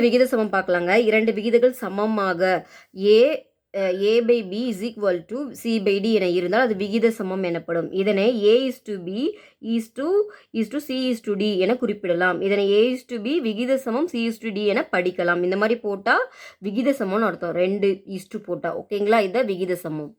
விகித சமம் பார்க்கலாங்க. 2 விகிதங்கள் சமமாக ஏ A by B is equal to C by D என இருந்தால் அது விகித சமம் எனப்படும். இதனை A is to B is to C is to D என குறிப்பிடலாம். இதனை A is to B விகித சமம் C is to D என படிக்கலாம். இந்த மாதிரி போட்டால் விகித சமம்னு அர்த்தம். 2 is to போட்டால் ஓகேங்களா, இதுதான் விகித சமம்.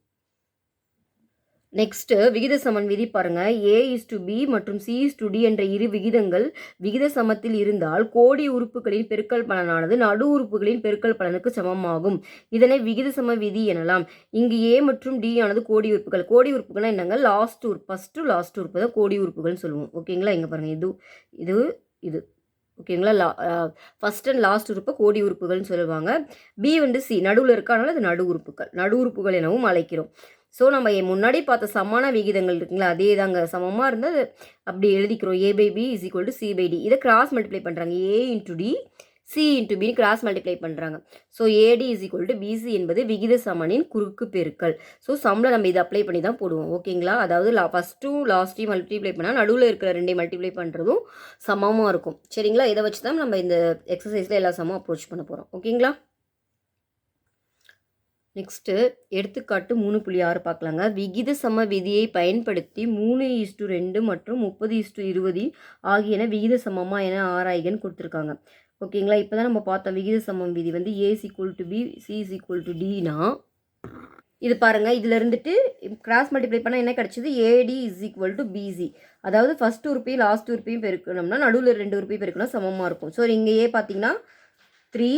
நெக்ஸ்ட்டு விகித சமன் விதி பாருங்க. A is to B மற்றும் C is to D என்ற இரு விகிதங்கள் விகித சமத்தில் இருந்தால் கோடி உறுப்புகளின் பெருக்கல் பலனானது நடு உறுப்புகளின் பெருக்கல் பலனுக்கு சமமாகும். இதனை விகித சம விதி எனலாம். இங்கு A மற்றும் D ஆனது கோடி உறுப்புகள். கோடி உறுப்புகள்னா என்னங்க, லாஸ்ட் உறுப்பு, ஃபஸ்ட்டு லாஸ்ட் உறுப்பு தான் கோடி உறுப்புகள்னு சொல்லுவோம். ஓகேங்களா, இங்கே பாருங்கள், இது ஓகேங்களா, ஃபஸ்ட் அண்ட் லாஸ்ட் உறுப்பை கோடி உறுப்புகள்னு சொல்லுவாங்க. B வந்து C நடுவில் இருக்கானால அது நடு உறுப்புகள் எனவும் அழைக்கிறோம். ஸோ நம்ம முன்னாடி பார்த்த சமான விகிதங்கள் இருக்குங்களா, அதே தாங்க, சமமாக இருந்தால் அப்படி எழுதிக்கிறோம். A by B is equal to C by D. இதை கிராஸ் மல்டிப்ளை பண்ணுறாங்க. A into D C into B cross multiply பண்ணுறாங்க. So AD is equal to BC என்பது விகித சமனின் குறுக்கு பெருக்கல். ஸோ சம்மில் நம்ம இதை அப்ளை பண்ணி தான் போடுவோம். ஓகேங்களா, அதாவது ஃபஸ்ட்டும் லாஸ்ட்டையும் மல்டிப்ளை பண்ணால் நடுவில் இருக்கிற ரெண்டையும் மல்டிப்ளை பண்ணுறதும் சமமாக இருக்கும். சரிங்களா, இதை வச்சு தான் நம்ம இந்த எக்ஸசைஸில் எல்லா சமம் அப்ரோச் பண்ண போகிறோம். ஓகேங்களா, நெக்ஸ்ட்டு எடுத்துக்காட்டு 3.6 பார்க்கலாங்க. விகித சம விதியை பயன்படுத்தி 3:2 மற்றும் 30:20 ஆகியன விகித சமமா என ஆராய்கன்னு கொடுத்துருக்காங்க. ஓகேங்களா, இப்போ தான் நம்ம பார்த்தோம் விகித சமம் விதி வந்து A is equal to B, C is equal to Dனா இது பாருங்கள், இதில் இருந்துட்டு கிராஸ் மல்டிப்ளை பண்ணால் என்ன கிடச்சிது, AD is equal to BC. அதாவது ஃபஸ்ட் உறுப்பையும் லாஸ்ட் உறுப்பையும் பெருக்கணும்னா நடுவில் 2 உறுப்பையும் பெருக்கணும் சமமாக இருக்கும். ஸோ இங்கே A பார்த்தீங்கன்னா 3,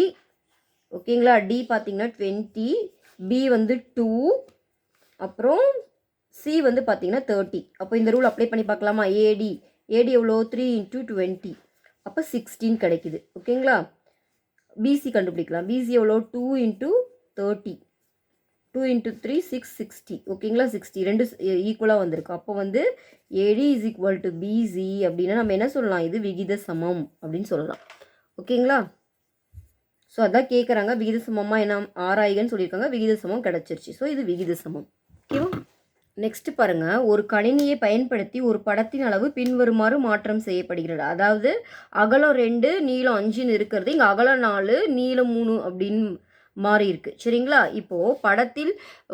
ஓகேங்களா, D பார்த்தீங்கன்னா 20, B வந்து 2, அப்புறம் C வந்து பார்த்தீங்கன்னா 30. அப்போ இந்த ரூல் அப்ளை பண்ணி பார்க்கலாமா. AD எவ்வளோ, 3 × 20, அப்போ 16 கிடைக்குது. ஓகேங்களா, BC கண்டுபிடிக்கலாம். BC எவ்வளோ, 2 × 30, 2 × 3 660. ஓகேங்களா, 60 ரெண்டு ஈக்குவலாக வந்திருக்கு. அப்போ வந்து AD is equal to BC அப்படின்னா நம்ம என்ன சொல்லலாம், இது விகித சமம் அப்படின்னு சொல்லலாம். ஓகேங்களா, ஸோ அதான் கேட்குறாங்க, விகித சமமாக என்ன ஆராய்கன்னு சொல்லியிருக்காங்க, விகித சமம் கிடச்சிருச்சு. ஸோ இது விகித சமம். ஓகேவா, நெக்ஸ்ட் பாருங்கள். ஒரு கணினியை பயன்படுத்தி ஒரு படத்தின் அளவு பின்வருமாறு மாற்றம் செய்யப்படுகிறது. அதாவது அகலம் 2 நீளம் 5ன்னு இருக்கிறது இங்கே அகலம் 4 நீளம் 3 அப்படின்னு மாறி இருக்கு. சரிங்களா, இப்போது படத்தில்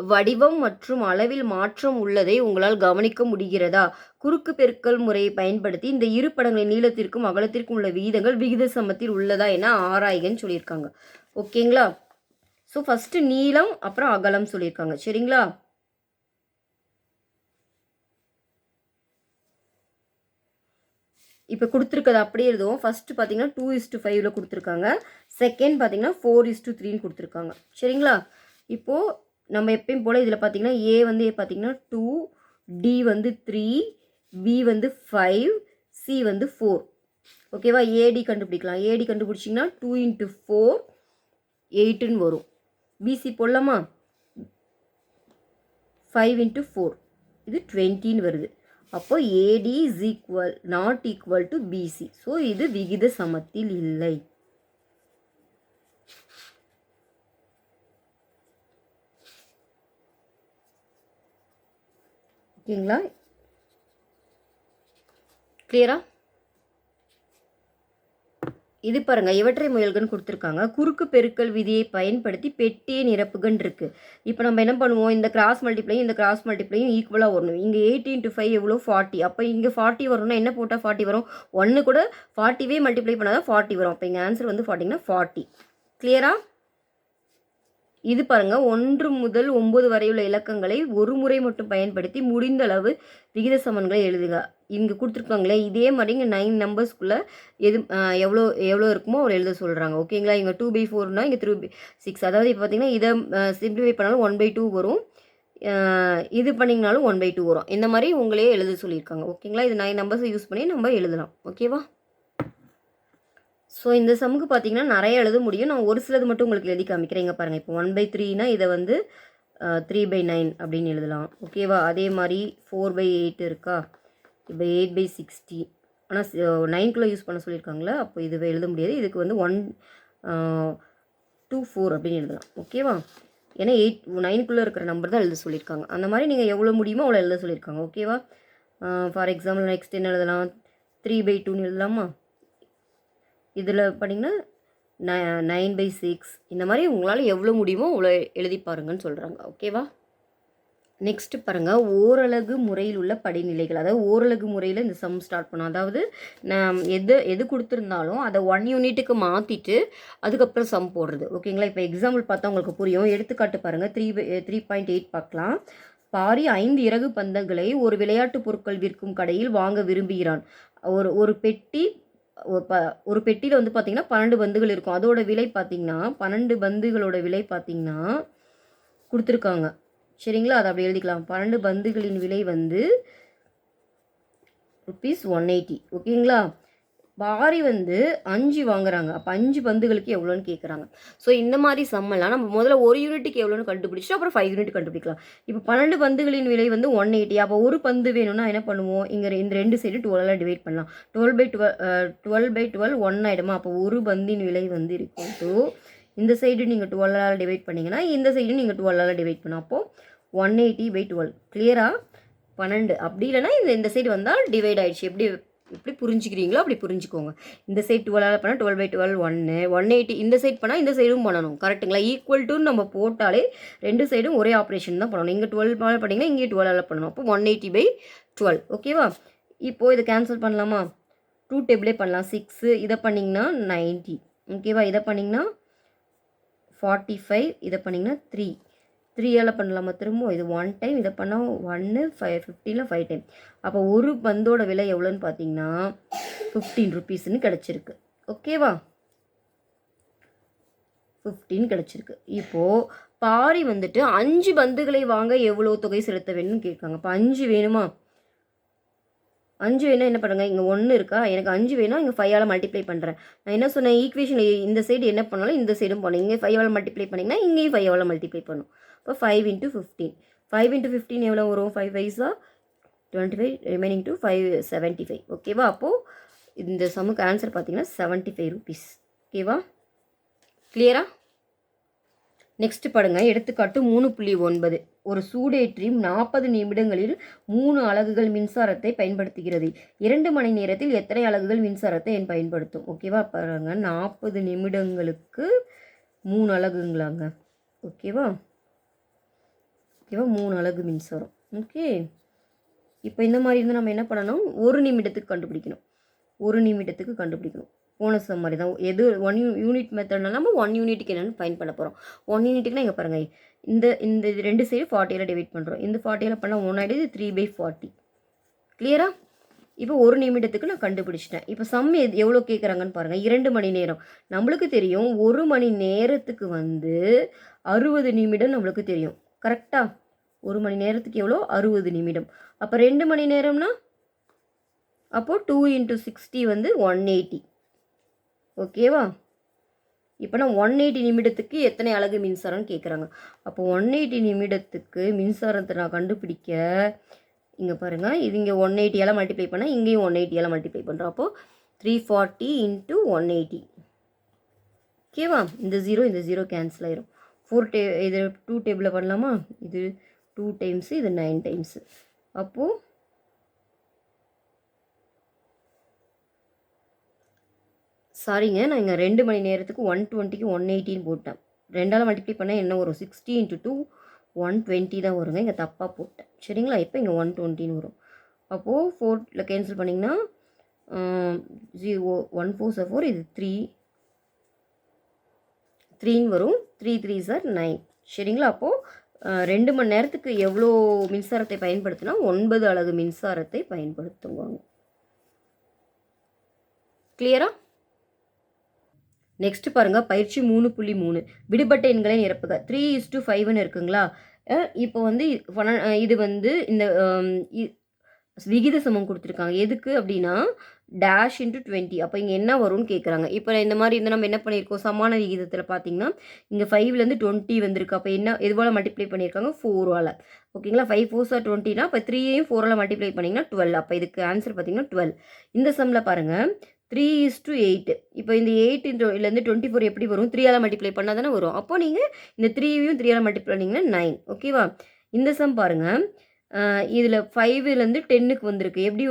வடிவம் மற்றும் அளவில் மாற்றம் உள்ளதை உங்களால் கவனிக்க முடிகிறதா. குறுக்கு பெருக்கல் முறையை பயன்படுத்தி இந்த இரு படங்களின் நீளத்திற்கும் அகலத்திற்கும் உள்ள விகிதங்கள் விகித சமத்தில் உள்ளதா என ஆராய்கன்னு சொல்லியிருக்காங்க. ஓகேங்களா, ஸோ ஃபஸ்ட்டு நீளம் அப்புறம் அகலம் சொல்லியிருக்காங்க. சரிங்களா, இப்போ கொடுத்துருக்கது அப்படியே எழுதுவோம். ஃபஸ்ட்டு பார்த்தீங்கன்னா 2:5 கொடுத்துருக்காங்க. செகண்ட் பார்த்தீங்கன்னா 4:3 கொடுத்துருக்காங்க. சரிங்களா, இப்போது நம்ம எப்பயும் போல் இதில் பார்த்தீங்கன்னா A வந்து பார்த்தீங்கன்னா 2, D வந்து 3, B வந்து 5, C வந்து 4. ஓகேவா, AD கண்டுபிடிக்கலாம். AD கண்டுபிடிச்சிங்கன்னா 2 × 4 8ன்னு வரும். BC போடலாமா, 5 × 4 இது 20ன்னு வருது. அப்போ AD is not equal to BC. So இது விகித சமத்தில் இல்லை. ஓகேங்களா, கிளியரா. இது பாருங்கள், இவற்றை முயல்கன்னு கொடுத்துருக்காங்க. குறுக்கு பெருக்கல் விதியை பயன்படுத்தி பெட்டியை நிரப்புகன் இருக்குது. இப்போ நம்ம என்ன பண்ணுவோம், இந்த கிராஸ் மல்டிப்ளையும் ஈக்குவலாக வரணும். இங்கே 8 × 5 எவ்வளோ, 40. அப்போ இங்கே 40 வரணும்னா என்ன போட்டால் 40 வரும், 1 கூட 40வே மல்டிப்ளை பண்ணால் தான் 40 வரும். அப்போ இங்கே ஆன்சர் வந்து 40. கிளியரா. இது பாருங்கள், 1 முதல் 9 வரையுள்ள இலக்கங்களை ஒரு முறை மட்டும் பயன்படுத்தி முடிந்த அளவு விகித சமன்களை எழுதுக. இங்கே கொடுத்துருக்காங்களே இதே மாதிரி இங்கே 9 நம்பர்ஸ்க்குள்ளே எவ்வளோ இருக்குமோ அவ்வளோ எழுத சொல்கிறாங்க. ஓகேங்களா, இங்கே 2/4னா இங்கே 3/6. அதாவது இப்போ பார்த்தீங்கன்னா இதை சிம்பிளிஃபை பண்ணாலும் 1/2 வரும், இது பண்ணிங்கனாலும் 1/2 வரும். இந்த மாதிரி உங்களே எழுத சொல்லியிருக்காங்க. ஓகேங்களா, இது 9 நம்பர்ஸை யூஸ் பண்ணி நம்ம எழுதலாம். ஓகேவா, ஸோ இந்த சமுக்கு பார்த்தீங்கன்னா நிறைய எழுத முடியும். நான் ஒரு சிலது மட்டும் உங்களுக்கு எழுதி காமிக்கிறேன். இங்கே பாருங்கள், இப்போ 1/3னா இதை வந்து 3/9 அப்படின்னு எழுதலாம். ஓகேவா, அதே மாதிரி 4/8 இருக்கா, இப்போ 8/60. ஆனால் 9க்குள்ளே யூஸ் பண்ண சொல்லியிருக்காங்களே, அப்போ இது எழுத முடியாது. இதுக்கு வந்து 1/2/4 அப்படின்னு எழுதலாம். ஓகேவா, ஏன்னா 9க்குள்ளே இருக்கிற நம்பர் தான் எழுத சொல்லியிருக்காங்க. அந்த மாதிரி நீங்கள் எவ்வளோ முடியுமோ அவ்வளோ எழுத சொல்லியிருக்காங்க. ஓகேவா, ஃபார் எக்ஸாம்பிள் நெக்ஸ்ட் என்ன எழுதலாம், 3/2ன்னு எழுதலாமா. இதில் பண்ணிங்கன்னா 9/6 இந்த மாதிரி உங்களால் எவ்வளோ முடியுமோ அவ்வளோ எழுதி பாருங்கன்னு சொல்கிறாங்க. ஓகேவா? நெக்ஸ்ட்டு பாருங்கள், ஓரலகு முறையில் உள்ள படிநிலைகள். அதாவது ஓரலகு முறையில் இந்த சம் ஸ்டார்ட் பண்ணும். அதாவது நான் எது கொடுத்துருந்தாலும் அதை 1 யூனிட்டுக்கு மாற்றிட்டு அதுக்கப்புறம் சம் போடுறது. ஓகேங்களா? இப்போ எக்ஸாம்பிள் பார்த்தா உங்களுக்கு புரியும். எடுத்துக்காட்டு பாருங்கள், 3.8 பார்க்கலாம். பாரி 5 இறகு பந்தங்களை ஒரு விளையாட்டு பொருட்கள் விற்கும் கடையில் வாங்க விரும்புகிறான். ஒரு பெட்டி ஒரு பெட்டியில் வந்து பார்த்திங்கன்னா 12 பந்துகள் இருக்கும். அதோட விலை பார்த்திங்கன்னா 12 பந்துகளோட விலை பார்த்திங்கன்னா கொடுத்துருக்காங்க. சரிங்களா? அதை அப்படி எழுதிக்கலாம். 12 பந்துகளின் விலை வந்து ₹180. ஓகேங்களா? பாரி வந்து 5 வாங்குறாங்க. அப்போ 5 பந்துகளுக்கு எவ்வளோன்னு கேட்குறாங்க. ஸோ இந்த மாதிரி சம்மெல்லாம் நம்ம முதல்ல ஒரு யூனிட்டுக்கு எவ்வளோன்னு கண்டுபிடிச்சிட்டு அப்புறம் 5 யூனிட் கண்டுபிடிக்கலாம். இப்போ 12 பந்துகளின் விலை வந்து 180. அப்போ ஒரு பந்து வேணும்னா என்ன பண்ணுவோம்? இங்கே இந்த 2 சைடு 12 டிவைட் பண்ணலாம். 12/12 1 ஆகிடுமா? அப்போ ஒரு பந்தின் விலை வந்து இருக்கும். ஸோ இந்த சைடு நீங்கள் 12 டிவைட் பண்ணிங்கன்னா இந்த சைடு நீங்கள் 12 டிவைட் பண்ணலாம். அப்போது 180/12. கிளியரா? 12 அப்படி இல்லைனா இந்த சைடு வந்தால் டிவைட் ஆகிடுச்சு. எப்படி புரிஞ்சுக்கிறீங்களோ அப்படி புரிஞ்சுக்கோங்க. இந்த சைடு 12 பண்ணால் 12/12 1 180. இந்த சைடு பண்ணால் இந்த சைடும் பண்ணணும். கரெக்டுங்களா? ஈக்குவல் டு நம்ம போட்டாலே 2 சைடும் ஒரே ஆப்ரேஷன் தான் பண்ணணும். இங்கே 12 பண்ணிங்கன்னா இங்கே 12 பண்ணணும். அப்போ 180/12. ஓகேவா? இப்போது இதை கேன்சல் பண்ணலாமா? 2 டேபிளே பண்ணலாம். 6 இதை பண்ணிங்கன்னா 90. ஓகேவா? இதை பண்ணிங்கன்னா 45. இதை பண்ணிங்கன்னா 3 பண்ணலாமா? திரும்ப இது 1 டைம். இதை பண்ணால் 1 15 5 டைம். அப்போ ஒரு பந்தோட விலை எவ்வளோன்னு பார்த்தீங்கன்னா ₹15 கிடச்சிருக்கு. ஓகேவா? 15 கிடச்சிருக்கு. இப்போது பாரி வந்துட்டு 5 பந்துகளை வாங்க எவ்வளோ தொகை செலுத்த வேணும்னு கேட்காங்க. இப்போ 5 வேணுமா? 5 வேணால் என்ன பண்ணுங்க, இங்கே 1 இருக்கா, எனக்கு 5 வேணால் இங்கே 5 மல்டிப்ளை பண்ணுறேன். நான் என்ன சொன்னேன், ஈக்குவேஷன் இந்த சைடு என்ன பண்ணாலும் இந்த சைடும் பண்ணும். இங்கே 5 மல்டிப்ளை பண்ணிங்கன்னா இங்கேயும் 5 மல்டிப்ளை பண்ணும். இப்போ 5 × 15. 5 × 15 எவ்வளோ வரும்? 5 5s 25, ரிமைனிங் டு 575. ஓகேவா? அப்போது இந்த சம்முக்கு ஆன்சர் பார்த்தீங்கன்னா ₹75. ஓகேவா? கிளியரா? நெக்ஸ்ட் பாருங்க, எடுத்துக்காட்டு 3.9. ஒரு சூடேற்றி 40 நிமிடங்களில் 3 அலகுகள் மின்சாரத்தை பயன்படுத்துகிறது. 2 மணி நேரத்தில் எத்தனை அலகுகள் மின்சாரத்தை பயன்படுத்தும்? ஓகேவா? பாருங்க, 40 நிமிடங்களுக்கு 3 அலகுங்களாங்க. ஓகேவா? 3 அலகு மின்சாரம். ஓகே, இப்போ இந்த மாதிரி இருந்தால் நம்ம என்ன பண்ணணும்? 1 நிமிடத்துக்கு கண்டுபிடிக்கணும். போன சம் மாதிரி தான். எது 1 யூனிட் மெத்தட்னா நம்ம 1 யூனிட்டுக்கு என்னென்னு ஃபைன் பண்ண போகிறோம். 1 யூனிட்டுக்குனா இங்கே பாருங்கள், இந்த 2 சைடு 40 டிவைட் பண்ணுறோம். இந்த 40 பண்ணால் 1 ஆகிடுது. 3/40. கிளியரா? இப்போ 1 நிமிடத்துக்கு நான் கண்டுபிடிச்சிட்டேன். இப்போ சம் எவ்வளோ கேட்குறாங்கன்னு பாருங்கள். 2 மணி நேரம் நம்மளுக்கு தெரியும். 1 மணி நேரத்துக்கு வந்து 60 நிமிடம் நம்மளுக்கு தெரியும். கரெக்டாக? 1 மணி நேரத்துக்கு எவ்வளோ? 60 நிமிடம். அப்போ 2 மணி நேரம்னா அப்போது 2 × 60 வந்து 180. ஓகேவா? இப்போ நான் 180 நிமிடத்துக்கு எத்தனை அலகு மின்சாரம்னு கேட்குறாங்க. அப்போ 180 நிமிடத்துக்கு மின்சாரத்தை நான் கண்டுபிடிக்க இங்கே பாருங்கள், இது இங்கே 180 மல்டிப்ளை பண்ணால் இங்கேயும் 180 மல்டிப்ளை பண்ணுறோம். அப்போது 340 × 180. ஓகேவா? இந்த 0 கேன்சல் ஆயிரும். இது 2 டேபிளில் பண்ணலாமா? இது 2 டைம்ஸு, இது 9 டைம்ஸு. அப்போது சாரிங்க, நான் இங்கே 2 மணி நேரத்துக்கு 120க்கு 180ன்னு போட்டேன். 2 மல்டிப்ளை பண்ணால் என்ன வரும்? 60 × 2 120 தான் வருங்க. இங்கே தப்பாக போட்டேன். சரிங்களா? இப்போ இங்கே 120ன்னு வரும். அப்போது 4ல் கேன்சல் பண்ணிங்கன்னா 1 4s 4, இது 3ன்னு வரும். 3 3s 9. சரிங்களா? அப்போது 2 மணி நேரத்துக்கு எவ்வளோ மின்சாரத்தை பயன்படுத்தினா 9 அலகு மின்சாரத்தை பயன்படுத்துவாங்க. கிளியரா? நெக்ஸ்ட் பாருங்கள், பயிற்சி 3.3. விடுபட்ட எண்களை நிரப்புக. 3:5ன்னு இருக்குங்களா? இப்போ வந்து இது வந்து இந்த விகித சமம் கொடுத்துருக்காங்க. எதுக்கு அப்படின்னா -20. அப்போ இங்கே என்ன வரும்னு கேட்குறாங்க. இப்போ இந்த மாதிரி இருந்தால் நம்ம என்ன பண்ணியிருக்கோம்? சமான விகிதத்தில் பார்த்தீங்கன்னா இங்கே 5லேருந்து 20 வந்திருக்கு. அப்போ என்ன எதுவால் மல்டிப்ளை பண்ணியிருக்காங்க? 4ஆல். ஓகேங்களா? 5 4s 20னா அப்போ 3யையும் 4ஆல் மல்டிப்ளை பண்ணிங்கன்னா 12. அப்போ இதுக்கு ஆன்சர் பார்த்தீங்கன்னா 12. இந்த சம்மில் பாருங்கள் 3:8. இப்போ இந்த 8லேருந்து 24 எப்படி வரும்? 3ஆல் மல்டிப்ளை பண்ணால் தானே வரும். அப்போ நீங்கள் இந்த 3யையும் 3ஆல் மல்டிப்ளை பண்ணிங்கன்னா 9. ஓகேவா? இந்த சம் பாருங்கள், இதில் 5லேருந்து 10க்கு வந்திருக்கு. எப்படி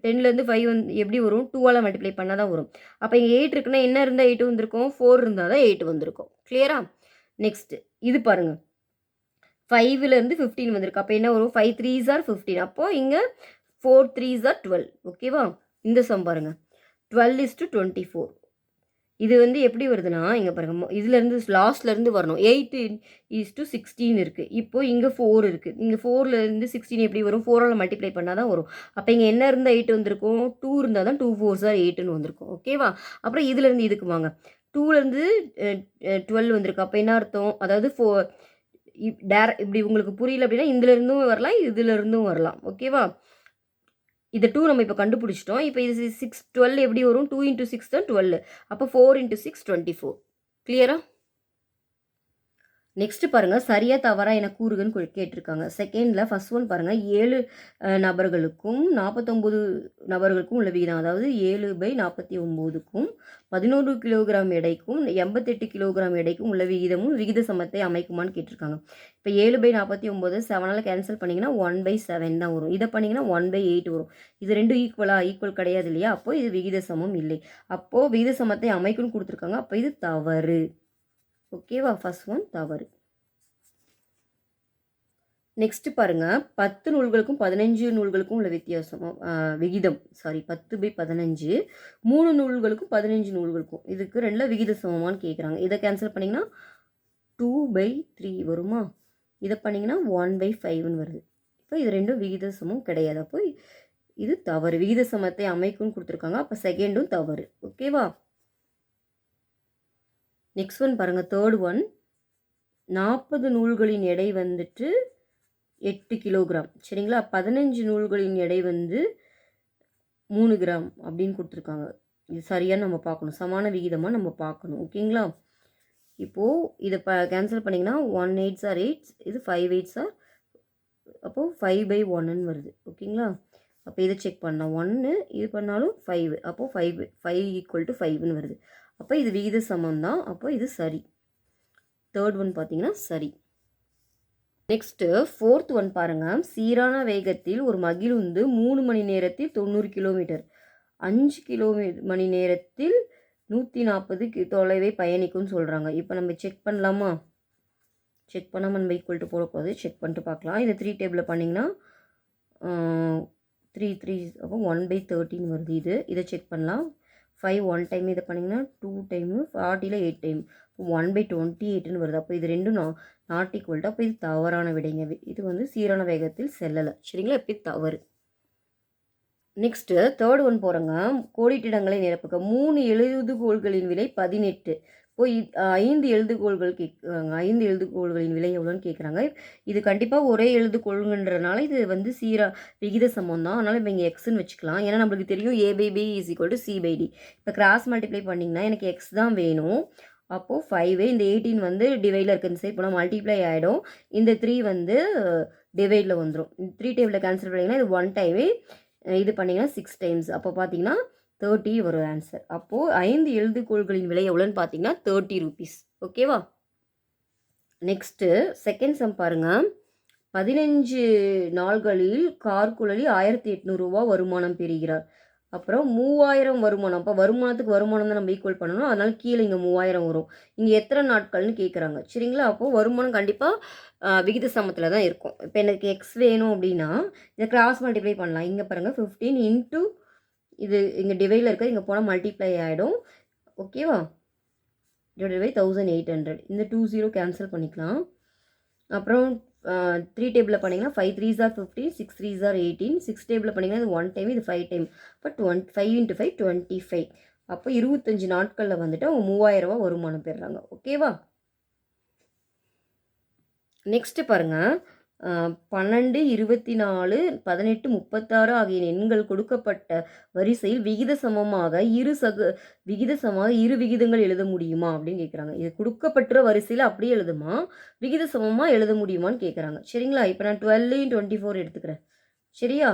10லேருந்து 5 எப்படி வரும்? 2ஆல் மல்டிப்ளை பண்ணால் தான் வரும். அப்போ இங்கே 8 இருக்குன்னா என்ன இருந்தால் 8 வந்திருக்கும்? 4 இருந்தால் தான் 8 வந்திருக்கும். கிளியரா? நெக்ஸ்ட்டு இது பாருங்க. 5லேருந்து 15 வந்திருக்கு. அப்போ என்ன வரும்? 5 3s ஆர் 15. அப்போது இங்கே 4 3s ஆர் 12. ஓகேவா? இந்த சம் பாருங்க. 12:24. இது வந்து எப்படி வருதுன்னா, இங்கே பாருங்க, இதுலேருந்து லாஸ்ட்லேருந்து வரணும். 8:16 இருக்குது. இப்போ இங்கே 4 இருக்குது. இங்கே 4லேருந்து 16 எப்படி வரும்? 4ஆல் மல்டிப்ளை பண்ணால் தான் வரும். அப்போ இங்கே என்ன இருந்தால் 8 வந்திருக்கும்? 2 இருந்தால் தான் 2 4s ஆர் 8ன்னு வந்திருக்கும். ஓகேவா? அப்புறம் இதுலேருந்து இதுக்கு வாங்க. 2லேருந்து 12 வந்திருக்கு. அப்போ என்ன அர்த்தம்? அதாவது இப்படி உங்களுக்கு புரியல அப்படின்னா இதுலேருந்தும் வரலாம், இதுலேருந்தும் வரலாம். ஓகேவா? இதை 2 நம்ம இப்போ கண்டுபிடிச்சிட்டோம். இப்போ இது 6 12 எப்படி வரும்? 2 × 6 தான் 12. அப்போ 4 × 6 24. கிளியரா? நெக்ஸ்ட் பாருங்க, சரியா தவறா என கூறுகன்னு கேட்டிருக்காங்க. செகண்டில் ஃபர்ஸ்ட் ஒன் பாருங்க, 7 நபர்களுக்கும் 49 நபர்களுக்கும் உள்ள விகிதம், அதாவது 7/49க்கும் 11 கிலோகிராம் எடைக்கும் 88 கிலோகிராம் எடைக்கும் உள்ள விகிதமும் விகித சமத்தை அமைக்குமான்னு கேட்டிருக்காங்க. இப்போ 7/49 7ஆல் கேன்சல் பண்ணிங்கன்னா 1/7 தான் வரும். இதை பண்ணிங்கன்னா 1/8 வரும். இது ரெண்டும் ஈக்குவல் கிடையாது இல்லையா? அப்போ இது விகித சமம் இல்லை. அப்போது விகித சமத்தை அமைக்கும்னு கொடுத்துருக்காங்க. அப்போ இது தவறு. ஓகேவா? ஃபர்ஸ்ட் ஒன் தவறு. நெக்ஸ்ட் பாருங்க, 10 நூல்களுக்கும் 15 நூல்களுக்கும் உள்ள வித்தியாசம் விகிதம் 10/15 3 நூல்களுக்கும் 15 நூல்களுக்கும் இதுக்கு ரெண்டில் விகித சமமானு கேட்குறாங்க. இதை கேன்சல் பண்ணிங்கன்னா 2/3 வருமா? இதை பண்ணிங்கன்னா 1/5ன்னு வருது. இப்போ இது ரெண்டும் விகித சமம் கிடையாது. அப்போ இது தவறு. விகித சமத்தை அமைக்கும்னு கொடுத்துருக்காங்க. அப்போ செகண்டும் தவறு. ஓகேவா? நெக்ஸ்ட் ஒன் பாருங்கள், தேர்ட் ஒன். 40 நூல்களின் எடை வந்துட்டு 8 கிலோகிராம். சரிங்களா? 15 நூல்களின் எடை வந்து 3 கிராம் அப்படின்னு கொடுத்துருக்காங்க. இது சரியாக நம்ம பார்க்கணும். சமான விகிதமாக நம்ம பார்க்கணும். ஓகேங்களா? இப்போது இதை கேன்சல் பண்ணிங்கன்னா 1 8s ஆர் 8, இது 5 8s ஆர், அப்போது 5/1ன்னு வருது. ஓகேங்களா? அப்போ இதை செக் பண்ணலாம். 1 இது பண்ணாலும் 5, அப்போது 5 = 5ன்னு வருது. அப்போ இது விகித சமம் தான். அப்போ இது சரி. தேர்ட் ஒன் பார்த்தீங்கன்னா சரி. நெக்ஸ்ட்டு ஃபோர்த் ஒன் பாருங்கள். சீரான வேகத்தில் ஒரு மகிழுந்து 3 மணி நேரத்தில் 90 கிலோமீட்டர் 5 மணி நேரத்தில் 140 தொலைவை பயணிக்கும்னு சொல்கிறாங்க. இப்போ நம்ம செக் பண்ணலாமா? செக் பண்ணாமல் நம்ம ஈக்குவல் டு போடக்கூடாது. செக் பண்ணிட்டு பார்க்கலாம். இதை 3 டேபிளில் பண்ணிங்கன்னா 3 3 அப்போ 1/13 வருது. இதை செக் பண்ணலாம். 5 1 டைம், இதை பண்ணிங்கன்னா 2 டைமு, 40ல் 8 டைம், 1/28ன்னு வருது. அப்போ இது ரெண்டும் நாட் ஈக்குவல் டு, அப்போ இது தவறான விடைங்க. இது வந்து சீரான வேகத்தில் செல்லலை. சரிங்களா? இப்போ தவறு. நெக்ஸ்ட்டு தேர்ட் ஒன் போகிறோங்க. கோடிட்டிடங்களை நிரப்புக. 3 எழுதுகோள்களின் விலை 18. இப்போ 5 எழுதுகோள்கள் கேட்குறாங்க. 5 எழுதுகோள்களின் விலை எவ்வளோன்னு கேட்குறாங்க. இது கண்டிப்பாக ஒரே எழுதுகோள்ன்றதுனால இது வந்து விகித சமம் தான். அதனால் இப்போ இங்கே எக்ஸ்ன்னு வச்சுக்கலாம். ஏன்னா நம்மளுக்கு தெரியும் A/B = C/D. இப்போ கிராஸ் மல்டிப்ளை பண்ணிங்கன்னா எனக்கு எக்ஸ் தான் வேணும். அப்போது 5 இந்த 18 வந்து டிவைடில் இருக்குன்னு சரி, இப்போ நான் மல்டிப்ளை ஆகிடும். இந்த 3 வந்து டிவைடில் வந்துடும். 3 டேபிளில் கேன்சல் பண்ணிங்கன்னா இது 1 டைமு, இது பண்ணிங்கன்னா 6 டைம்ஸ். அப்போ பார்த்தீங்கன்னா 30 வரும் ஆன்சர். அப்போது 5 எழுதுகோள்களின் விலை எவ்வளோன்னு பார்த்தீங்கன்னா 30 ரூபீஸ். ஓகேவா? நெக்ஸ்ட்டு செகண்ட் சம் பாருங்கள். 15 நாள்களில் கார்குழலி 1800 ரூபா வருமானம் பெறுகிறார். அப்புறம் 3000 வருமானம். அப்போ வருமானத்துக்கு வருமானம் தான் நம்ம ஈக்குவல் பண்ணணும். அதனால் கீழே இங்கே 3000 வரும். இங்கே எத்தனை நாட்கள்னு கேட்குறாங்க. சரிங்களா? அப்போது வருமானம் கண்டிப்பாக விகித சமத்தில் தான் இருக்கும். இப்போ எனக்கு எக்ஸ் வேணும் அப்படின்னா இதை கிராஸ் மல்டிப்ளை பண்ணலாம். இங்கே பாருங்கள், 15 இன்ட்டு இது இங்கே டிவைடில் இருக்க, இங்கே போனால் மல்டிப்ளை ஆகிடும். ஓகேவா? Divide by 1800. இந்த 20 கேன்சல் பண்ணிக்கலாம். அப்புறம் 3 டேபிளில் பண்ணிங்கன்னா 5 3s ஆர் 15, 6 3s ஆர் 18, 6 டேபிளில் பண்ணிங்கன்னா இது 1 டைம், இது 5 டைம். இப்போ 5 × 5 25. அப்போ 25 நாட்களில் வந்துட்டு அவங்க 3000 ரூபா வருமானம் பெறுறாங்க. ஓகேவா? நெக்ஸ்ட்டு பாருங்கள். 12 24 18 36 ஆகிய எண்கள் கொடுக்கப்பட்ட வரிசையில் விகித சமமாக இரு விகிதங்கள் எழுத முடியுமா அப்படின்னு கேட்குறாங்க. இது கொடுக்கப்பட்ட வரிசையில் அப்படியே எழுதுமா, விகித சமமாக எழுத முடியுமான்னு கேட்குறாங்க. சரிங்களா? இப்போ நான் 12 × 24 எடுத்துக்கிறேன். சரியா?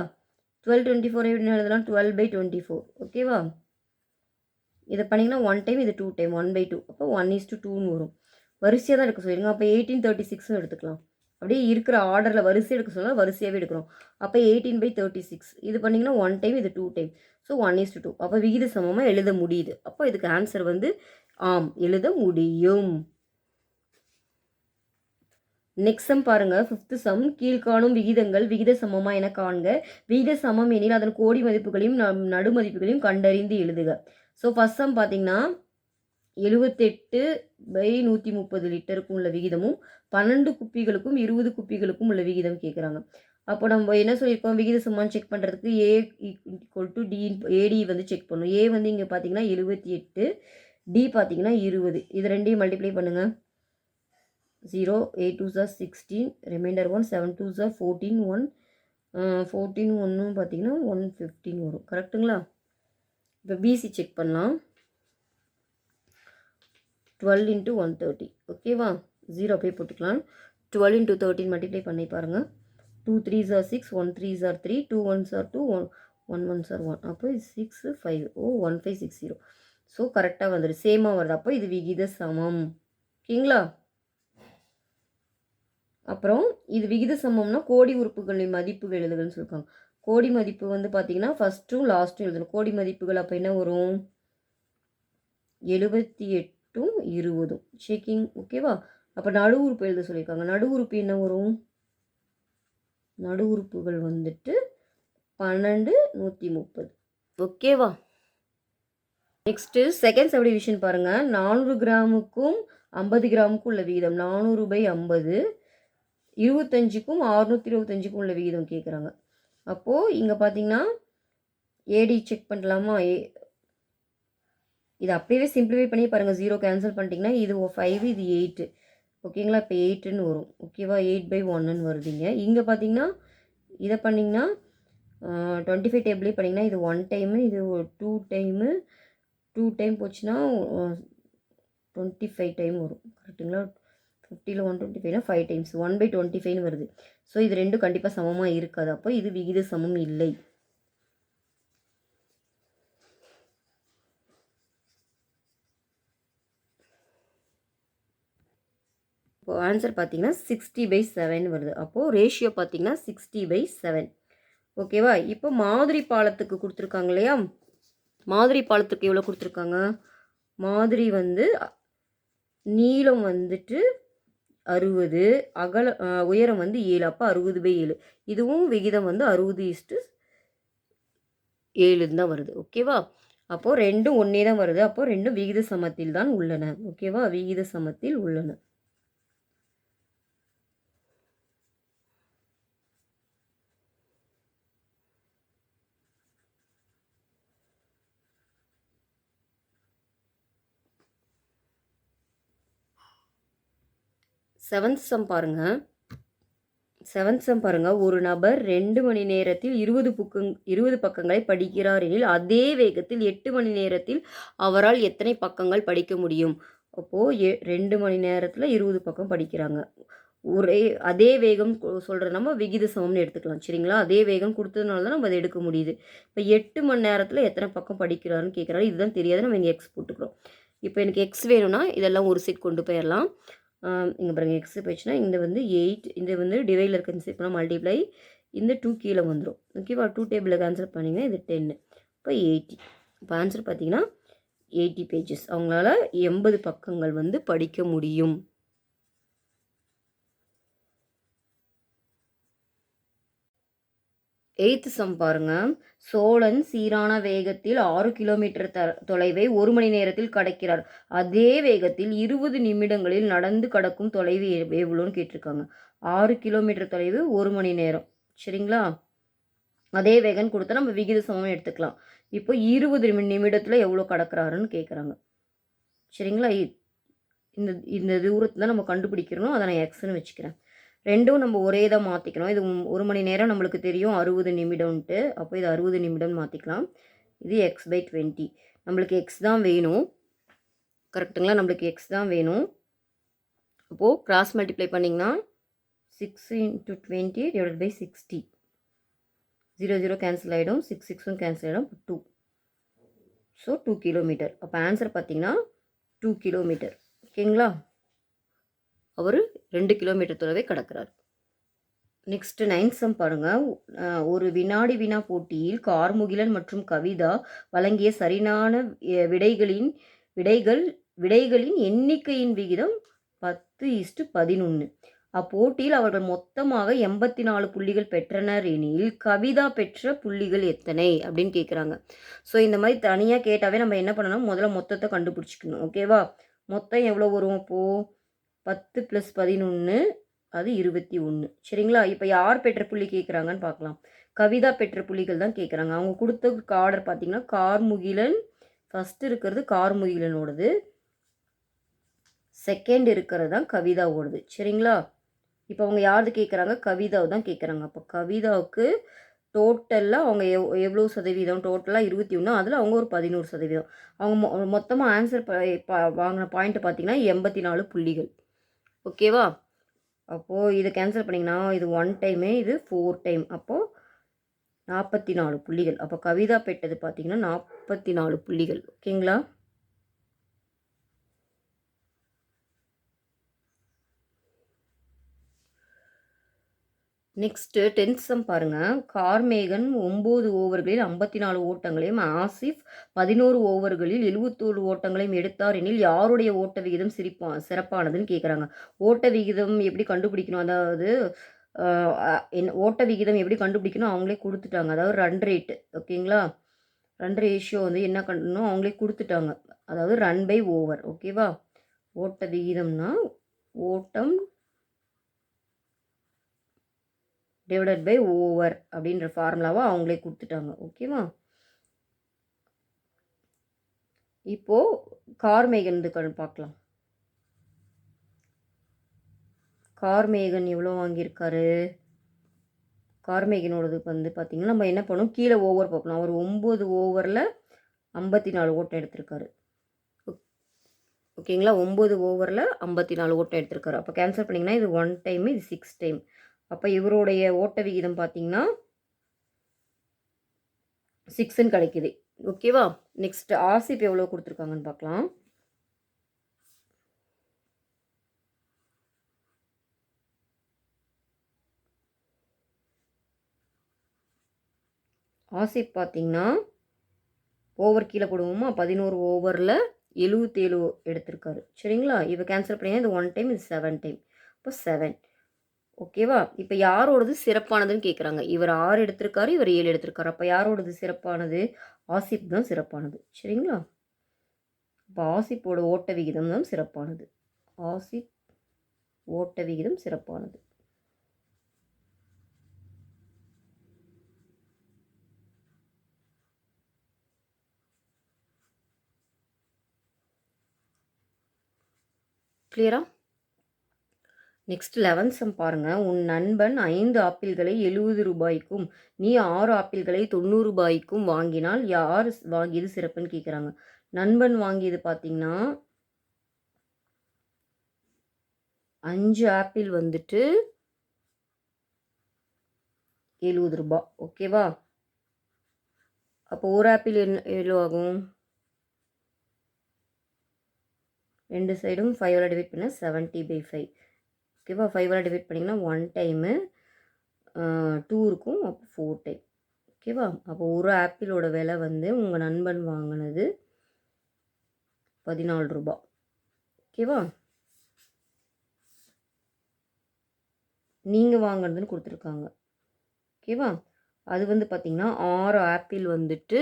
12 24 எப்படி எழுதலாம்? 12/24. ஓகேவா? இதை பண்ணிங்கன்னா 1 டைம், இது 2 டைம், 1/2. அப்போ 1:2ன்னு வரும். வரிசையாக தான் எடுக்க சொல்லிடுங்க. அப்போ 1836 எடுத்துக்கலாம். அப்படியே இருக்கிற ஆர்டரில் வரிசை எடுக்க சொன்னால் வரிசையாகவே எடுக்கிறோம். அப்போ 18/36 இது பண்ணிங்கன்னா 1 டைம், இது 2 டைம். ஸோ 1:2. அப்போ விகித சமமாக எழுத முடியுது. அப்போ இதுக்கு ஆன்சர் வந்து ஆம், எழுத முடியும். நெக்ஸ்ட் சம் பாருங்க, 5th சம். கீழ்காணும் விகிதங்கள் விகித சமமா என காண்க. விகித சமம் எனில் அதன் கோடி மதிப்புகளையும் நடு மதிப்புகளையும் கண்டறிந்து எழுதுக. ஸோ ஃபர்ஸ்ட் சம் பார்த்தீங்கன்னா 78/130 லிட்டருக்கும் உள்ள விகிதமும் 12 குப்பிகளுக்கும் 20 குப்பிகளுக்கும் உள்ள விகிதம் கேட்குறாங்க. அப்போ நம்ம என்ன சொல்லியிருக்கோம், விகித சமம் செக் பண்ணுறதுக்கு A = D AD வந்து செக் பண்ணணும். A வந்து இங்கே பார்த்தீங்கன்னா 78, D பார்த்தீங்கன்னா 20. இது ரெண்டையும் மல்டிப்ளை பண்ணுங்கள். 0, 8 2s are 16, reminder 1, 7 2s are 14, 1 14 ஒன்றும் பார்த்தீங்கன்னா 115 வரும். கரெக்டுங்களா? இப்போ பிசி செக் பண்ணலாம். 12 × 130. ஓகேவா? 0 அப்படியே போட்டுக்கலாம். 12 × 13 மல்டிப்ளை பண்ணி பாருங்கள். 2 3s are 6, 1 3s are 3, 2 1s are 2, 1 1s are 1. அப்போ 6 5. 1560. ஸோ கரெக்டாக வந்துடுது, சேமாக வருது. அப்போ இது விகித சமம். ஓகேங்களா? அப்புறம் இது விகித சமம்னா கோடி உறுப்புகளின் மதிப்புகள் எழுதுகள்னு சொல்லியிருக்காங்க. கோடி மதிப்பு வந்து பார்த்தீங்கன்னா ஃபஸ்ட்டும் லாஸ்ட்டும் எழுதணும். கோடி மதிப்புகள் அப்போ என்ன வரும், 78ம் 20ம். செக்கிங். ஓகேவா? அப்போ நடு உறுப்பு எழுத சொல்லியிருக்காங்க. நடு உறுப்பு என்ன வரும், நடு உறுப்புகள் வந்துட்டு 12 130. ஓகேவா? நெக்ஸ்ட்டு செகண்ட் சப்டிவிஷன் பாருங்கள். 400 கிராமுக்கும் 50 கிராமுக்கும் உள்ள விகிதம் 400/50, 25க்கும் 625க்கும் உள்ள விகிதம் கேட்குறாங்க. அப்போது இங்கே பார்த்தீங்கன்னா ஏடி செக் பண்ணலாமா? இது அப்படியே சிம்பிளிஃபை பண்ணி பாருங்கள். 0 கேன்சல் பண்ணிட்டீங்கன்னா இது 5, இது 8. ஓகேங்களா? இப்போ 8ன்னு வரும். ஓகேவா? 8/1ன்னு வருதுங்க. இங்கே பார்த்தீங்கன்னா இதை பண்ணிங்கன்னா 25 டேபிளே பண்ணிங்கன்னா இது 1 டைமு, இது 2 டைமு, 2 டைம் போச்சுன்னா 25 டைம் வரும். கரெக்டுங்களா? 50ல் 125னா 5 டைம்ஸ் 1/25ன்னு வருது. ஸோ இது ரெண்டும் கண்டிப்பாக சமமாக இருக்காது. அப்போ இது விகித சமம் இல்லை. இப்போ ஆன்சர் பார்த்தீங்கன்னா 60/7 வருது. அப்போது ரேஷியோ பார்த்தீங்கன்னா 60/7. ஓகேவா? இப்போ மாதிரி பாலத்துக்கு கொடுத்துருக்காங்க இல்லையா? மாதிரி பாலத்துக்கு எவ்வளோ கொடுத்துருக்காங்க, மாதிரி வந்து நீளம் வந்துட்டு 60, அகல உயரம் வந்து 7. அப்போ 60/7. இதுவும் விகிதம் வந்து 60:7 தான் வருது. ஓகேவா? அப்போது ரெண்டும் ஒன்றே தான் வருது. அப்போது ரெண்டும் விகித சமத்தில் தான் உள்ளன. ஓகேவா? விகித சமத்தில் உள்ளன. செவன்த் சம் பாருங்கள். ஒரு நபர் 2 மணி நேரத்தில் 20 பக்கங்களை படிக்கிறார் எனில் அதே வேகத்தில் 8 மணி நேரத்தில் அவரால் எத்தனை பக்கங்கள் படிக்க முடியும்? அப்போது 2 மணி நேரத்தில் 20 பக்கம் படிக்கிறாங்க. அதே வேகம் சொல்கிற நம்ம விகித சமம்னு எடுத்துக்கலாம். சரிங்களா? அதே வேகம் கொடுத்ததுனால தான் நம்ம அதை எடுக்க முடியுது. இப்போ 8 மணி நேரத்தில் எத்தனை பக்கம் படிக்கிறாருன்னு கேட்குறாரு. இதுதான் தெரியாது, நம்ம இங்கே எக்ஸ் போட்டுக்கிறோம். இப்போ எனக்கு எக்ஸ் வேணும்னா இதெல்லாம் ஒரு செட் கொண்டு போயிடலாம். இங்கே பாருங்கள், எக்ஸ் போயிடுச்சுன்னா இந்த வந்து 8, இந்த வந்து டிவைடில் இருக்க செட் பண்ணால் மல்டிப்ளை, இந்த 2 கீழே வந்துடும். ஓகேவா? 2 டேபிளில் ஆன்சர் பண்ணிங்கன்னா இது 10. இப்போ 80. இப்போ ஆன்சர் பார்த்தீங்கன்னா 80 பேஜஸ். அவங்களால 80 பக்கங்கள் வந்து படிக்க முடியும். 8th சம் பாருங்கள். சோழன் சீரான வேகத்தில் 6 கிலோமீட்டர் தொலைவை 1 மணி நேரத்தில் கடக்கிறார். அதே வேகத்தில் 20 நிமிடங்களில் நடந்து கடக்கும் தொலைவு எவ்வளோன்னு கேட்டிருக்காங்க. 6 கிலோமீட்டர் தொலைவு 1 மணி நேரம். சரிங்களா? அதே வேகம்னு கொடுத்தா நம்ம விகித சமம் எடுத்துக்கலாம். இப்போ 20 நிமிடத்தில் எவ்வளோ கடக்கிறாருன்னு கேட்குறாங்க. சரிங்களா? இந்த தூரத்தை தான் நம்ம கண்டுபிடிக்கிறோம். அதை நான் எக்ஸ்ன்னு வச்சுக்கிறேன். ரெண்டும் நம்ம ஒரே தான் மாற்றிக்கணும். இது 1 மணி நேரம் நம்மளுக்கு தெரியும் 60 நிமிடம்ன்ட்டு. அப்போ இது 60 நிமிடம் மாற்றிக்கலாம். இது x/20. நம்மளுக்கு எக்ஸ் தான் வேணும். கரெக்டுங்களா? நம்மளுக்கு எக்ஸ் தான் வேணும். அப்போது கிராஸ் மல்டிப்ளை பண்ணிங்கன்னா 6 × 20 / 60. 0 0 கேன்சல் ஆகிடும். 6 6ம் கேன்சல் ஆகிடும். 2. So 2 kilometre. அப்போ ஆன்சர் பார்த்தீங்கன்னா 2 கிலோமீட்டர். ஓகேங்களா? அவர் 2 கிலோமீட்டர் தொலைவை கடக்கிறார். நெக்ஸ்ட் 9th சம் பாருங்க. ஒரு வினாடி வினா போட்டியில் கார்முகிலன் மற்றும் கவிதா வழங்கிய சரியான விடைகளின் விடைகள் விடைகளின் எண்ணிக்கையின் விகிதம் 10:11. அப்போட்டியில் அவர்கள் மொத்தமாக 84 புள்ளிகள் பெற்றனர் எனில் கவிதா பெற்ற புள்ளிகள் எத்தனை அப்படின்னு கேட்குறாங்க. ஸோ இந்த மாதிரி தனியாக கேட்டாவே நம்ம என்ன பண்ணணும், முதல்ல மொத்தத்தை கண்டுபிடிச்சிக்கணும். ஓகேவா? மொத்தம் எவ்வளோ வரும் அப்போது? 10 + 11 அது 21. சரிங்களா? இப்போ யார் பெற்ற புள்ளி கேட்குறாங்கன்னு பார்க்கலாம். கவிதா பெற்ற புள்ளிகள் தான் கேட்குறாங்க. அவங்க கொடுத்த ஆர்டர் பார்த்தீங்கன்னா கார்முகிலன் ஃபஸ்ட்டு இருக்கிறது கார்முகிலனோடது, செகண்ட் இருக்கிறது தான் கவிதாவோடது. சரிங்களா? இப்போ அவங்க யாரு கேட்குறாங்க? கவிதாவை தான் கேட்குறாங்க. அப்போ கவிதாவுக்கு டோட்டலாக அவங்க எவ்வளோ சதவீதம்? டோட்டலாக 21. அதில் அவங்க ஒரு 11%. அவங்க மொத்தமாக ஆன்சர் வாங்கின பாயிண்ட் பார்த்தீங்கன்னா 84 புள்ளிகள். ஓகேவா? அப்போது இதை கேன்சல் பண்ணிங்கன்னா இது 1 டைமு, இது 4 டைம். அப்போது 44 புள்ளிகள். அப்போ கவிதா பெற்றது பார்த்தீங்கன்னா 44 புள்ளிகள். ஓகேங்களா? நெக்ஸ்ட்டு 10th சம் பாருங்கள். கார்மேகன் 9 ஓவர்களில் 54 ஓட்டங்களையும் ஆசிஃப் 11 ஓவர்களில் 71 ஓட்டங்களையும் எடுத்தார் எனில் யாருடைய ஓட்ட விகிதம் சிறப்பானதுன்னு கேட்குறாங்க. ஓட்ட விகிதம் எப்படி கண்டுபிடிக்கணும், அதாவது ஓட்ட விகிதம் எப்படி கண்டுபிடிக்கணும் அவங்களே கொடுத்துட்டாங்க. அதாவது ரன் ரேட்டு. ஓகேங்களா? ரன் ரேஷியோ வந்து என்ன பண்ணணும் அவங்களே கொடுத்துட்டாங்க. அதாவது ரன் பை ஓவர். ஓகேவா? ஓட்ட விகிதம்னா ஓட்டம் டிவைடட் பை ஓவர் அப்படின்ற ஃபார்முலாவை அவங்களே கொடுத்துட்டாங்க. ஓகேவா? இப்போது கார்மேகன் பார்க்கலாம். கார்மேகன் எவ்வளோ வாங்கியிருக்காரு? கார்மேகனோடது வந்து பார்த்திங்கன்னா நம்ம என்ன பண்ணணும், கீழே ஓவர் பார்க்கணும். அவர் 9 ஓவரில் 54 ஓட்டம் எடுத்திருக்காரு. ஓகேங்களா? 9 ஓவரில் 54 ஓட்டம் எடுத்திருக்காரு. அப்போ கேன்சல் பண்ணிங்கன்னா இது 1 டைமு, இது 6 டைம். அப்போ இவருடைய ஓட்ட விகிதம் பார்த்தீங்கன்னா 6ன்னு கிடைக்குது. ஓகேவா? நெக்ஸ்ட் ஆசிப் எவ்வளோ கொடுத்துருக்காங்கன்னு பார்க்கலாம். ஆசிப் பார்த்தீங்கன்னா ஓவர் கீழே போடுவோமா, 11 ஓவரில் 77 எடுத்திருக்காரு. சரிங்களா? இப்போ கேன்சல் பண்ணிங்கன்னா இது 1 டைம், இது 7 டைம். இப்போ 7. ஓகேவா? இப்போ யாரோடது சிறப்பானதுன்னு கேட்குறாங்க. இவர் 6 எடுத்திருக்காரு, இவர் 7 எடுத்திருக்காரு. அப்போ யாரோடது சிறப்பானது? ஆசிப் தான் சிறப்பானது. சரிங்களா? இப்போ ஆசிப்போட ஓட்ட விகிதம் தான் சிறப்பானது. ஆசிப் ஓட்ட விகிதம் சிறப்பானது. கிளியரா? நெக்ஸ்ட் 11th சம் பாருங்கள். உன் நண்பன் 5 ஆப்பிள்களை 70 ரூபாய்க்கும் நீ 6 ஆப்பிள்களை 90 ரூபாய்க்கும் வாங்கினால் யார் வாங்கியது சிறப்புன்னு கேட்குறாங்க. நண்பன் வாங்கியது பார்த்தீங்கன்னா 5 ஆப்பிள் வந்துட்டு 70 ரூபா. ஓகேவா? அப்போ ஒரு ஆப்பிள் எவ்வளோ ஆகும்? 2 சைடும் 5 டிவைட் பண்ண 70/5. ஓகேவா? 5 டிவைட் பண்ணிங்கன்னா 1 டைமு, 2 இருக்கும். அப்போ 4 டைம். ஓகேவா? அப்போ ஒரு ஆப்பிளோட விலை வந்து உங்கள் நண்பன் வாங்கினது 14 ரூபா. ஓகேவா? நீங்கள் வாங்கினதுன்னு கொடுத்துருக்காங்க. ஓகேவா? அது வந்து பார்த்திங்கன்னா 6 ஆப்பிள் வந்துட்டு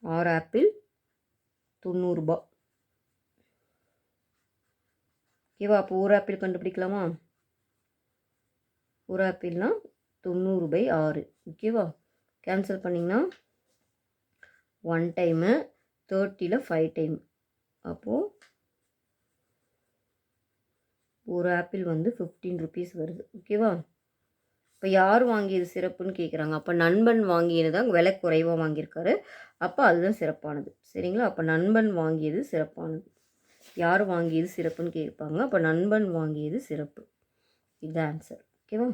6 ஆப்பிள் 90 ரூபா. ஓகேவா? அப்போ ஒரு ஆப்பிள் கண்டுபிடிக்கலாமா? ஒரு ஆப்பிள்னா 90/6. ஓகேவா? கேன்சல் பண்ணிங்கன்னா 1 டைமு, 30ல் 5 டைம். அப்போது ஒரு ஆப்பிள் வந்து 15 ருபீஸ் வருது. ஓகேவா? இப்போ யார் வாங்கியது சிறப்புன்னு கேட்குறாங்க. அப்போ நண்பன் வாங்கியது தான் விலை குறைவாக வாங்கியிருக்காரு. அப்போ அதுதான் சிறப்பானது. சரிங்களா? அப்போ நண்பன் வாங்கியது சிறப்பானது. யார் வாங்கியது சிறப்புன்னு கேட்பாங்க. அப்போ நண்பன் வாங்கியது சிறப்பு. இதுதான் ஆன்சர். ஓகேவா?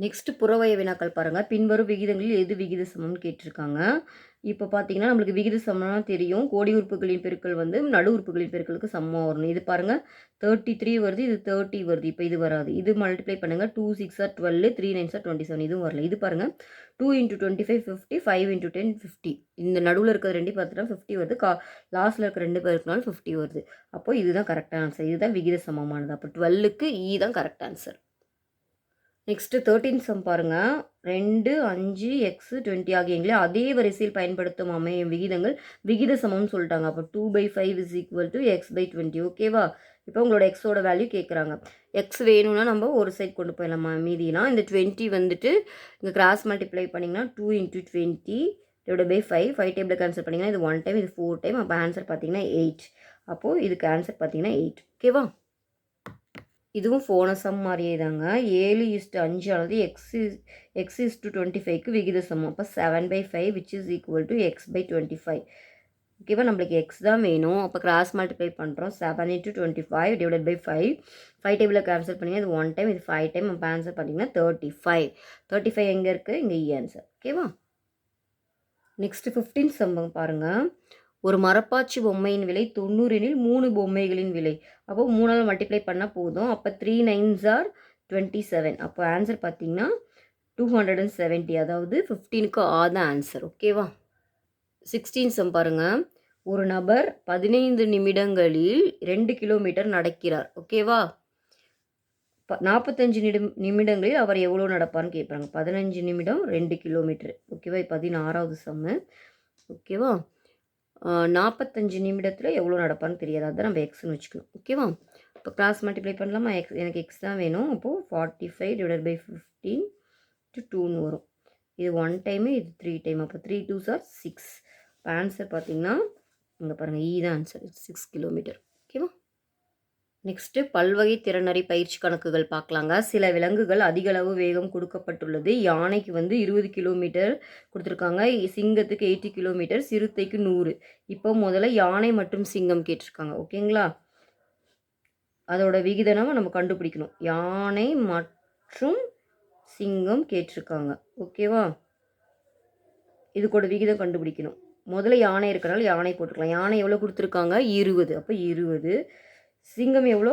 நெக்ஸ்ட் புறவய வினாக்கள் பாருங்கள். பின்வரும் விகிதங்களில் எது விகித சமம்னு கேட்டிருக்காங்க. இப்போ பார்த்தீங்கன்னா நம்மளுக்கு விகித சமம்னா தெரியும். கோடி உறுப்புகளின் பெருக்கல் வந்து நடு உறுப்புகளின் பெருக்கலுக்கு சமமாக வரணும். இது பாருங்கள் 33 வருது, இது 30 வருது. இப்போ இது வராது. இது மல்டிப்ளை பண்ணுங்கள். 2 6 ஆர் 12, 3 9 ஆர் 27. இதுவும் வரல. இது பாருங்கள் 2 × 25 50, 5 × 10 50. இந்த நடுவில் இருக்கிற ரெண்டையும் பார்த்துட்டா 50 வருது. லாஸ்ட்டில் இருக்கிற ரெண்டு பேருக்குனாலும் 50 வருது. அப்போ இதுதான் கரெக்டான ஆன்சர். இதுதான் விகித சமமானது. அப்போ 12க்கு இ தான் கரெக்ட் ஆன்சர். நெக்ஸ்ட்டு 13 சம் பாருங்கள். 2 5 x 20 ஆகிய எண்களை அதே வரிசையில் பயன்படுத்தும் அமையும் விகிதங்கள் விகித சமம்னு சொல்லிட்டாங்க. அப்போ 2/5 = x/20. ஓகேவா? இப்போ உங்களோட எக்ஸோட வேல்யூ கேட்குறாங்க. எக்ஸ் வேணும்னா நம்ம ஒரு சைட் கொண்டு போயிடலாமா? மீதினா இந்த 20 வந்துட்டு இங்கே கிராஸ் மல்டிப்ளை பண்ணிங்கன்னா 2 × 20 / 5 5 டேபிள் கேன்சல் பண்ணிங்கன்னா இது 1 டைம், இது 4 டைம். அப்போ ஆன்சர் பார்த்தீங்கன்னா 8. அப்போது இதுக்கு ஆன்சர் பார்த்தீங்கன்னா 8. ஓகேவா? இதுவும் போன சம் மாதிரியே தாங்க. 7:5 ஆனது x:25க்கு விகித சமம். அப்போ 7/5 which is equal to x/25. ஓகேவா? நம்மளுக்கு எக்ஸ் தான் வேணும். அப்போ கிராஸ் மல்டிப்ளை பண்ணுறோம். 7 × 25 / 5 5 டேபிளில் கேன்சல் பண்ணிங்க. இது 1 டைம், இது 5 டைம். அப்போ ஆன்சர் பார்த்தீங்கன்னா 35. 35 எங்கே இருக்குது? இங்கே இ ஆன்சர். ஓகேவா? நெக்ஸ்ட்டு 15 சம்பவம் பாருங்கள். ஒரு மரப்பாச்சி பொம்மையின் விலை 90 எனில் 3 பொம்மைகளின் விலை. அப்போ 3ஆல் மல்டிப்ளை பண்ணால் போதும். அப்போ 3 9s are 27. அப்போ ஆன்சர் பார்த்தீங்கன்னா 270. அதாவது 15க்கு தான் ஆன்சர். ஓகேவா? 16 சம் பாருங்கள். ஒரு நபர் 15 நிமிடங்களில் 2 கிலோமீட்டர் நடக்கிறார். ஓகேவா? 45 நிமிடங்களில் அவர் எவ்வளோ நடப்பார்னு கேட்குறாங்க. 15 நிமிடம் 2 கிலோமீட்டர். ஓகேவா? 16வது சம்மு. ஓகேவா? 45 நிமிடத்தில் எவ்வளோ நடப்பான்னு தெரியாது. அதுதான் நம்ம எக்ஸ்ன்னு வச்சுக்கணும். ஓகேவா? இப்போ கிராஸ் மல்டிப்ளை பண்ணலாமா? எனக்கு எக்ஸ் தான் வேணும். அப்போது 45 / 15 × 2ன்னு வரும். இது 1 டைமு, இது 3 டைம். அப்போ 3 2s are 6. இப்போ ஆன்சர் பார்த்தீங்கன்னா இங்கே பாருங்கள் இ தான் ஆன்சர். 6 கிலோமீட்டர். ஓகேவா? நெக்ஸ்ட்டு பல்வகை திறனறி பயிற்சி கணக்குகள் பார்க்கலாங்க. சில விலங்குகள் அதிகளவு வேகம் கொடுக்கப்பட்டுள்ளது. யானைக்கு வந்து 20 கிலோமீட்டர் கொடுத்துருக்காங்க. சிங்கத்துக்கு 80 கிலோமீட்டர், சிறுத்தைக்கு 100. இப்போ முதல்ல யானை மற்றும் சிங்கம் கேட்டிருக்காங்க. ஓகேங்களா? அதோட விகிதம் நம்ம கண்டுபிடிக்கணும். யானை மற்றும் சிங்கம் கேட்டிருக்காங்க. ஓகேவா? இதுக்கோட விகிதம் கண்டுபிடிக்கணும். முதல்ல யானை இருக்கிறனால யானை போட்டுக்கலாம். யானை எவ்வளோ கொடுத்துருக்காங்க? 20. அப்போ 20. சிங்கம் எவ்வளோ?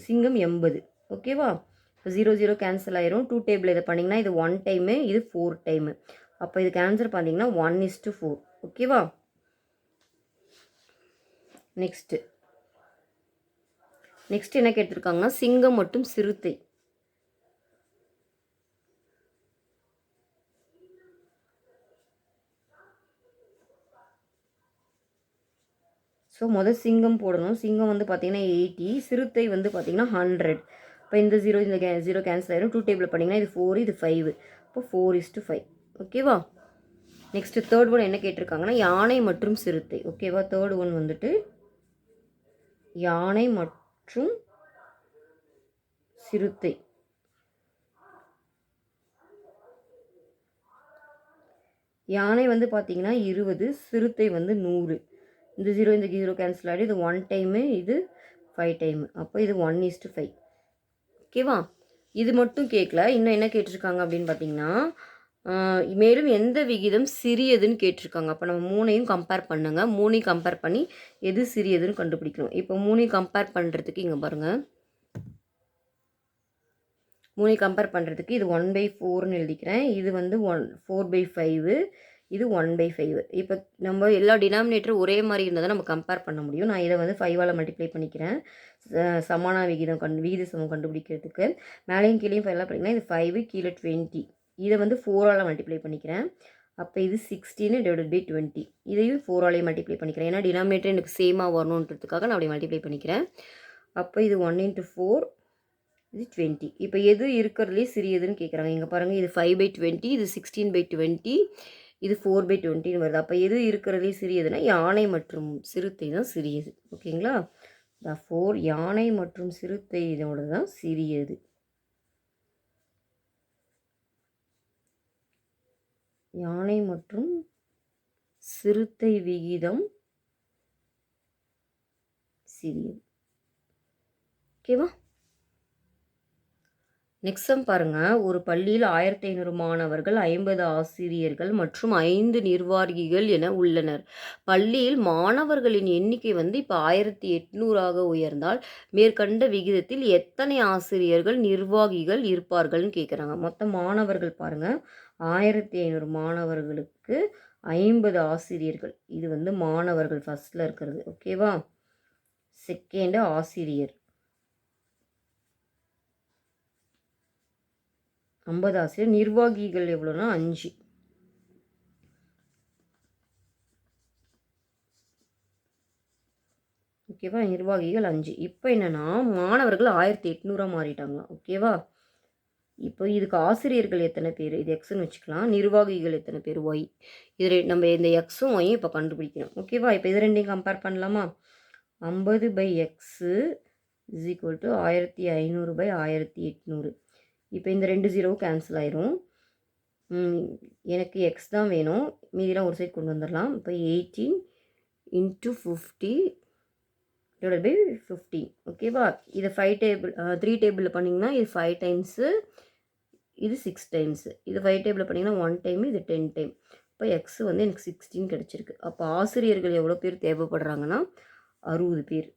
சிங்கம் 80. ஓகேவா? இப்போ 0 0 கேன்சல் ஆயிரும். 2 டேபிள் இதை பண்ணிங்கன்னா இது 1 டைமு, இது 4 டைமு. அப்போ இதுக்கு ஆன்சர் பார்த்தீங்கன்னா 1:4. ஓகேவா? நெக்ஸ்ட் என்ன கேட்டிருக்காங்கன்னா சிங்கம் மற்றும் சிறுத்தை. ஸோ முதல் சிங்கம் போடணும். சிங்கம் வந்து பார்த்திங்கன்னா 80, சிறுத்தை வந்து பார்த்திங்கன்னா 100. இப்போ இந்த 0 இந்த 0 கேன்சல் ஆயிரும். 2 டேபிள் பண்ணிங்கன்னா இது 4, இது 5. இப்போ 4:5. ஓகேவா? நெக்ஸ்ட்டு தேர்ட் ஒன் என்ன கேட்டிருக்காங்கன்னா யானை மற்றும் சிறுத்தை. ஓகேவா? தேர்ட் ஒன் வந்துட்டு யானை மற்றும் சிறுத்தை. யானை வந்து பார்த்திங்கன்னா 20, சிறுத்தை வந்து 100. இந்த 0 இந்த 0 கேன்சல் ஆகிடும். இது 1 டைமு, இது 5 டைமு. அப்போ இது 1:5. ஓகேவா? இது மட்டும் கேட்கல. இன்னும் என்ன கேட்டிருக்காங்க அப்படின்னு பார்த்தீங்கன்னா மேலும் எந்த விகிதம் சிறியதுன்னு கேட்டிருக்காங்க. அப்போ நம்ம 3ஐயும் கம்பேர் பண்ணுங்க. 3ஐயும் கம்பேர் பண்ணி எது சிறியதுன்னு கண்டுபிடிக்கணும். இப்போ 3ஐயும் கம்பேர் பண்ணுறதுக்கு இங்கே பாருங்கள். 3ஐயும் கம்பேர் பண்ணுறதுக்கு இது 1/4ன்னு எழுதிக்கிறேன். இது வந்து 4/5. இது 1/5. இப்போ நம்ம எல்லா டினாமினேட்டரும் ஒரே மாதிரி இருந்தால் தான் நம்ம கம்பேர் பண்ண முடியும். நான் இதை வந்து 5ஆல் மல்டிப்ளை பண்ணிக்கிறேன். சமான விகித சமம் கண்டுபிடிக்கிறதுக்கு. மேலேயும் கீழேயும் 5ஆல் பண்ணிங்கன்னா இது 5, கீழே 20. இதை வந்து 4ஆல் மல்டிப்ளை பண்ணிக்கிறேன். அப்போ இது 16 / 20. இதையும் 4ஆலே மல்டிப்ளை பண்ணிக்கிறேன். ஏன்னா டினாமினேட்டர் எனக்கு சேமாக வரணுன்றதுக்காக நான் அப்படி மல்டிப்ளை பண்ணிக்கிறேன். அப்போ இது 1 × 4, இது 20. இப்போ எது இருக்கிறதுலே சிறியதுன்னு கேட்குறாங்க. இங்கே பாருங்கள், இது 5/20, இது 16/20, இது 4/20 வருது. அப்போ எது இருக்கிறதுலே சிறியதுன்னா யானை மற்றும் சிறுத்தை தான் சிறியது. ஓகேங்களா? யானை மற்றும் சிறுத்தை இதோட தான் சிறியது. யானை மற்றும் சிறுத்தை விகிதம் சிறியது. ஓகேவா? நெக்ஸ்ட் சம் பாருங்க. ஒரு பள்ளியில் 1500 மாணவர்கள், 50 ஆசிரியர்கள் மற்றும் 5 நிர்வாகிகள் என உள்ளனர். பள்ளியில் மாணவர்களின் எண்ணிக்கை வந்து இப்போ 1800ஆக உயர்ந்தால் மேற்கண்ட விகிதத்தில் எத்தனை ஆசிரியர்கள், நிர்வாகிகள் இருப்பார்கள்னு கேட்குறாங்க. மொத்தம் மாணவர்கள் பாருங்க. 1500 மாணவர்களுக்கு 50 ஆசிரியர்கள். இது வந்து மாணவர்கள் ஃபர்ஸ்ட்ல இருக்கிறது. ஓகேவா? செகண்ட் ஆசிரியர் 50 ஆசிரியர். நிர்வாகிகள் எவ்வளோனா 5. ஓகேவா? நிர்வாகிகள் 5. இப்போ என்னென்னா மாணவர்கள் 1800 மாறிட்டாங்களாம். ஓகேவா? இப்போ இதுக்கு ஆசிரியர்கள் எத்தனை பேர்? இது எக்ஸ்ன்னு வச்சுக்கலாம். நிர்வாகிகள் எத்தனை பேர்? ஒய். இது நம்ம இந்த எக்ஸும் ஒய்யும் இப்போ கண்டுபிடிக்கணும். ஓகேவா? இப்போ இது ரெண்டையும் கம்பேர் பண்ணலாமா? 50/x is equal to 1500/1800. இப்போ இந்த 2 0 கேன்சல் ஆயிரும். எனக்கு எக்ஸ் தான் வேணும். மீதிலாம் ஒரு சைட் கொண்டு வந்துடலாம். இப்போ 18 × 50 டிவைட் பை 15. ஓகேவா? இதை 5 டேபிள் 3 டேபிளில் பண்ணிங்கன்னா இது 5 டைம்ஸு, இது 6 டைம்ஸு. இது 5 டேபிளில் பண்ணிங்கன்னா 1 டைம், இது 10 டைம். இப்போ எக்ஸ் வந்து எனக்கு 16 கிடச்சிருக்கு. அப்போ ஆசிரியர்கள் எவ்வளோ பேர் தேவைப்படுறாங்கன்னா 60 பேர்.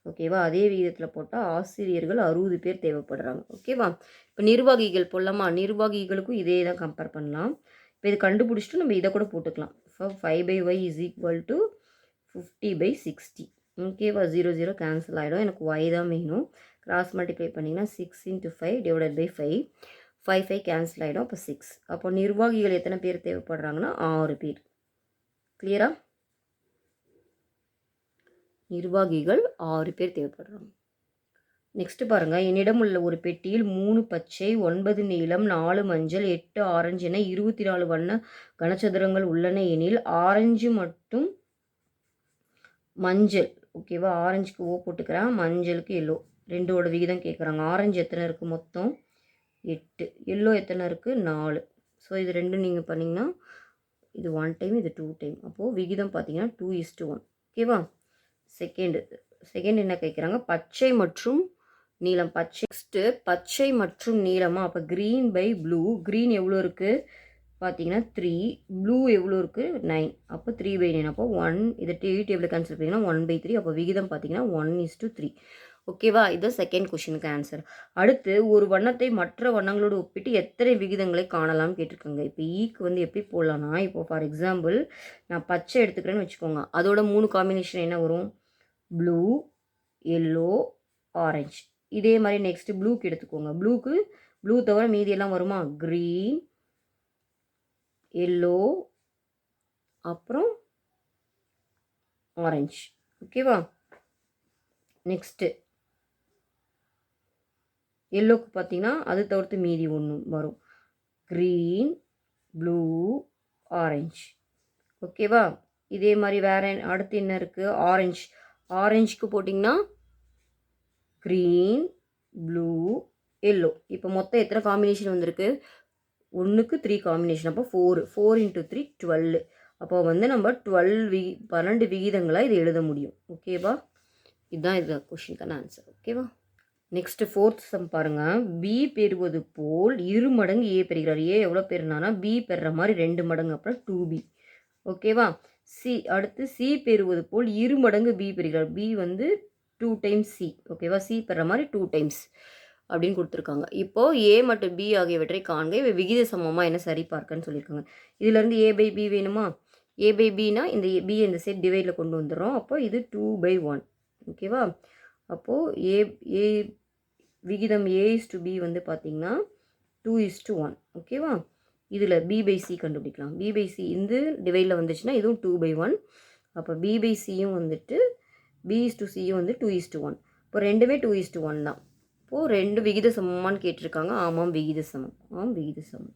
ஓகேவா? அதே விகிதத்தில் போட்டால் ஆசிரியர்கள் 60 பேர் தேவைப்படுறாங்க. ஓகேவா? இப்போ நிர்வாகிகள் போடலாமா? நிர்வாகிகளுக்கும் இதே தான் கம்பேர் பண்ணலாம். இப்போ இதை கண்டுபிடிச்சிட்டு நம்ம இதை கூட போட்டுக்கலாம். So 5/y is equal to 50/60. ஓகேவா? 0 0 கேன்சல் ஆகிடும். எனக்கு y தான் வேணும். கிராஸ் மல்டிப்ளை பண்ணிங்கன்னா 6 × 5 டிவைடட் பை 5. 5 5 கேன்சல் ஆகிடும். அப்போ 6. அப்போ நிர்வாகிகள் எத்தனை பேர் தேவைப்படுறாங்கன்னா 6 பேர். கிளியரா? நிர்வாகிகள் 6 பேர் தேவைப்படுறாங்க. நெக்ஸ்ட் பாருங்கள். என்னிடம் உள்ள ஒரு பெட்டியில் 3 பச்சை, 9 நீலம், 4 மஞ்சள், 8 ஆரஞ்சு என 24 வண்ண கனசதுரங்கள் உள்ளன எனில் ஆரஞ்சு மட்டும் மஞ்சள். ஓகேவா? ஆரஞ்சுக்கு ஓ போட்டுக்கிறேன், மஞ்சளுக்கு எல்லோ. ரெண்டோட விகிதம் கேட்குறாங்க. ஆரஞ்சு எத்தனை இருக்குது? மொத்தம் 8. எல்லோ எத்தனை இருக்குது? 4. ஸோ இது ரெண்டும் நீங்கள் பண்ணிங்கன்னா இது 1 டைம், இது 2 டைம். அப்போது விகிதம் பார்த்தீங்கன்னா 2:1. ஓகேவா? செகண்ட் என்ன கேட்குறாங்க? பச்சை மற்றும் நீலம். பச்சை மற்றும் நீளமா? அப்போ க்ரீன் பை ப்ளூ. க்ரீன் எவ்வளோ இருக்குது பார்த்தீங்கன்னா 3. ப்ளூ எவ்வளோ இருக்குது? 9. அப்போ 3/9. அப்போ 1. இதை டேபிள் கேன்சல் பண்ணிங்கன்னா 1/3. அப்போ விகிதம் பார்த்தீங்கன்னா 1:3. ஓகேவா? இது செகண்ட் கொஷினுக்கு ஆன்சர். அடுத்து ஒரு வண்ணத்தை மற்ற வண்ணங்களோடு ஒப்பிட்டு எத்தனை விகிதங்களை காணலாம் கேட்டிருக்காங்க. இப்போ ஈக்கு வந்து எப்படி போடலான்னா, இப்போ ஃபார் எக்ஸாம்பிள் நான் பச்சை எடுத்துக்கிறேன்னு வச்சுக்கோங்க. அதோட 3 காம்பினேஷன் என்ன வரும்? Blue, yellow, orange. இதே மாதிரி நெக்ஸ்ட்டு ப்ளூக்கு எடுத்துக்கோங்க. ப்ளூ தவிர மீதி எல்லாம் வருமா? க்ரீன், எல்லோ, அப்புறம் ஆரஞ்சு. ஓகேவா? நெக்ஸ்ட்டு எல்லோக்கு பார்த்தீங்கன்னா அது தவிர்த்து மீதி ஒன்று வரும். Green, blue, orange. ஓகேவா? இதே மாதிரி வேறு அடுத்து என்ன இருக்குது? ஆரஞ்சுக்கு போட்டிங்கன்னா க்ரீன், ப்ளூ, எல்லோ. இப்போ மொத்தம் எத்தனை காம்பினேஷன் வந்திருக்கு? 1க்கு 3 காம்பினேஷன். அப்போ 4 × 3 12. அப்போ வந்து நம்ம 12 விகிதங்களாக இதை எழுத முடியும். ஓகேவா? இதுதான் இது கொஷினுக்கான ஆன்சர். ஓகேவா? நெக்ஸ்ட்டு 4th சம் பாருங்கள். பி பெறுவது போல் 2 மடங்கு ஏ பெறுகிறார். ஏ எவ்வளோ பெறுனானா பி பெறுற மாதிரி 2 மடங்கு, அப்புறம் 2b. ஓகேவா? அடுத்து சி பெறுவது போல் 2 மடங்கு பி பெறுகிறார். பி வந்து 2 டைம்ஸ் சி. ஓகேவா? சி பெற மாதிரி 2 டைம்ஸ் அப்படின்னு கொடுத்துருக்காங்க. இப்போது ஏ மற்றும் பி ஆகியவற்றை காண்க. இவை விகித சமமாக என்ன சரி பார்க்கன்னு சொல்லியிருக்காங்க. இதிலேருந்து a/b வேணுமா? a/bனா இந்த b இந்த செட் டிவைடில் கொண்டு வந்துடுறோம். அப்போ இது 2/1. ஓகேவா? அப்போது ஏ விகிதம் a/b வந்து பார்த்திங்கன்னா 2:1. ஓகேவா? இதில் b/c கண்டுபிடிக்கலாம். b/c இந்த டிவைடில் வந்துச்சுன்னா இதுவும் 2/1. அப்போ b/cயும் வந்துட்டு b/cயும் வந்து 2:1. இப்போ ரெண்டுமே 2:1 தான். இப்போது 2 விகித சமமானு கேட்டிருக்காங்க. ஆமாம், விகித சமம். விகித சமம்.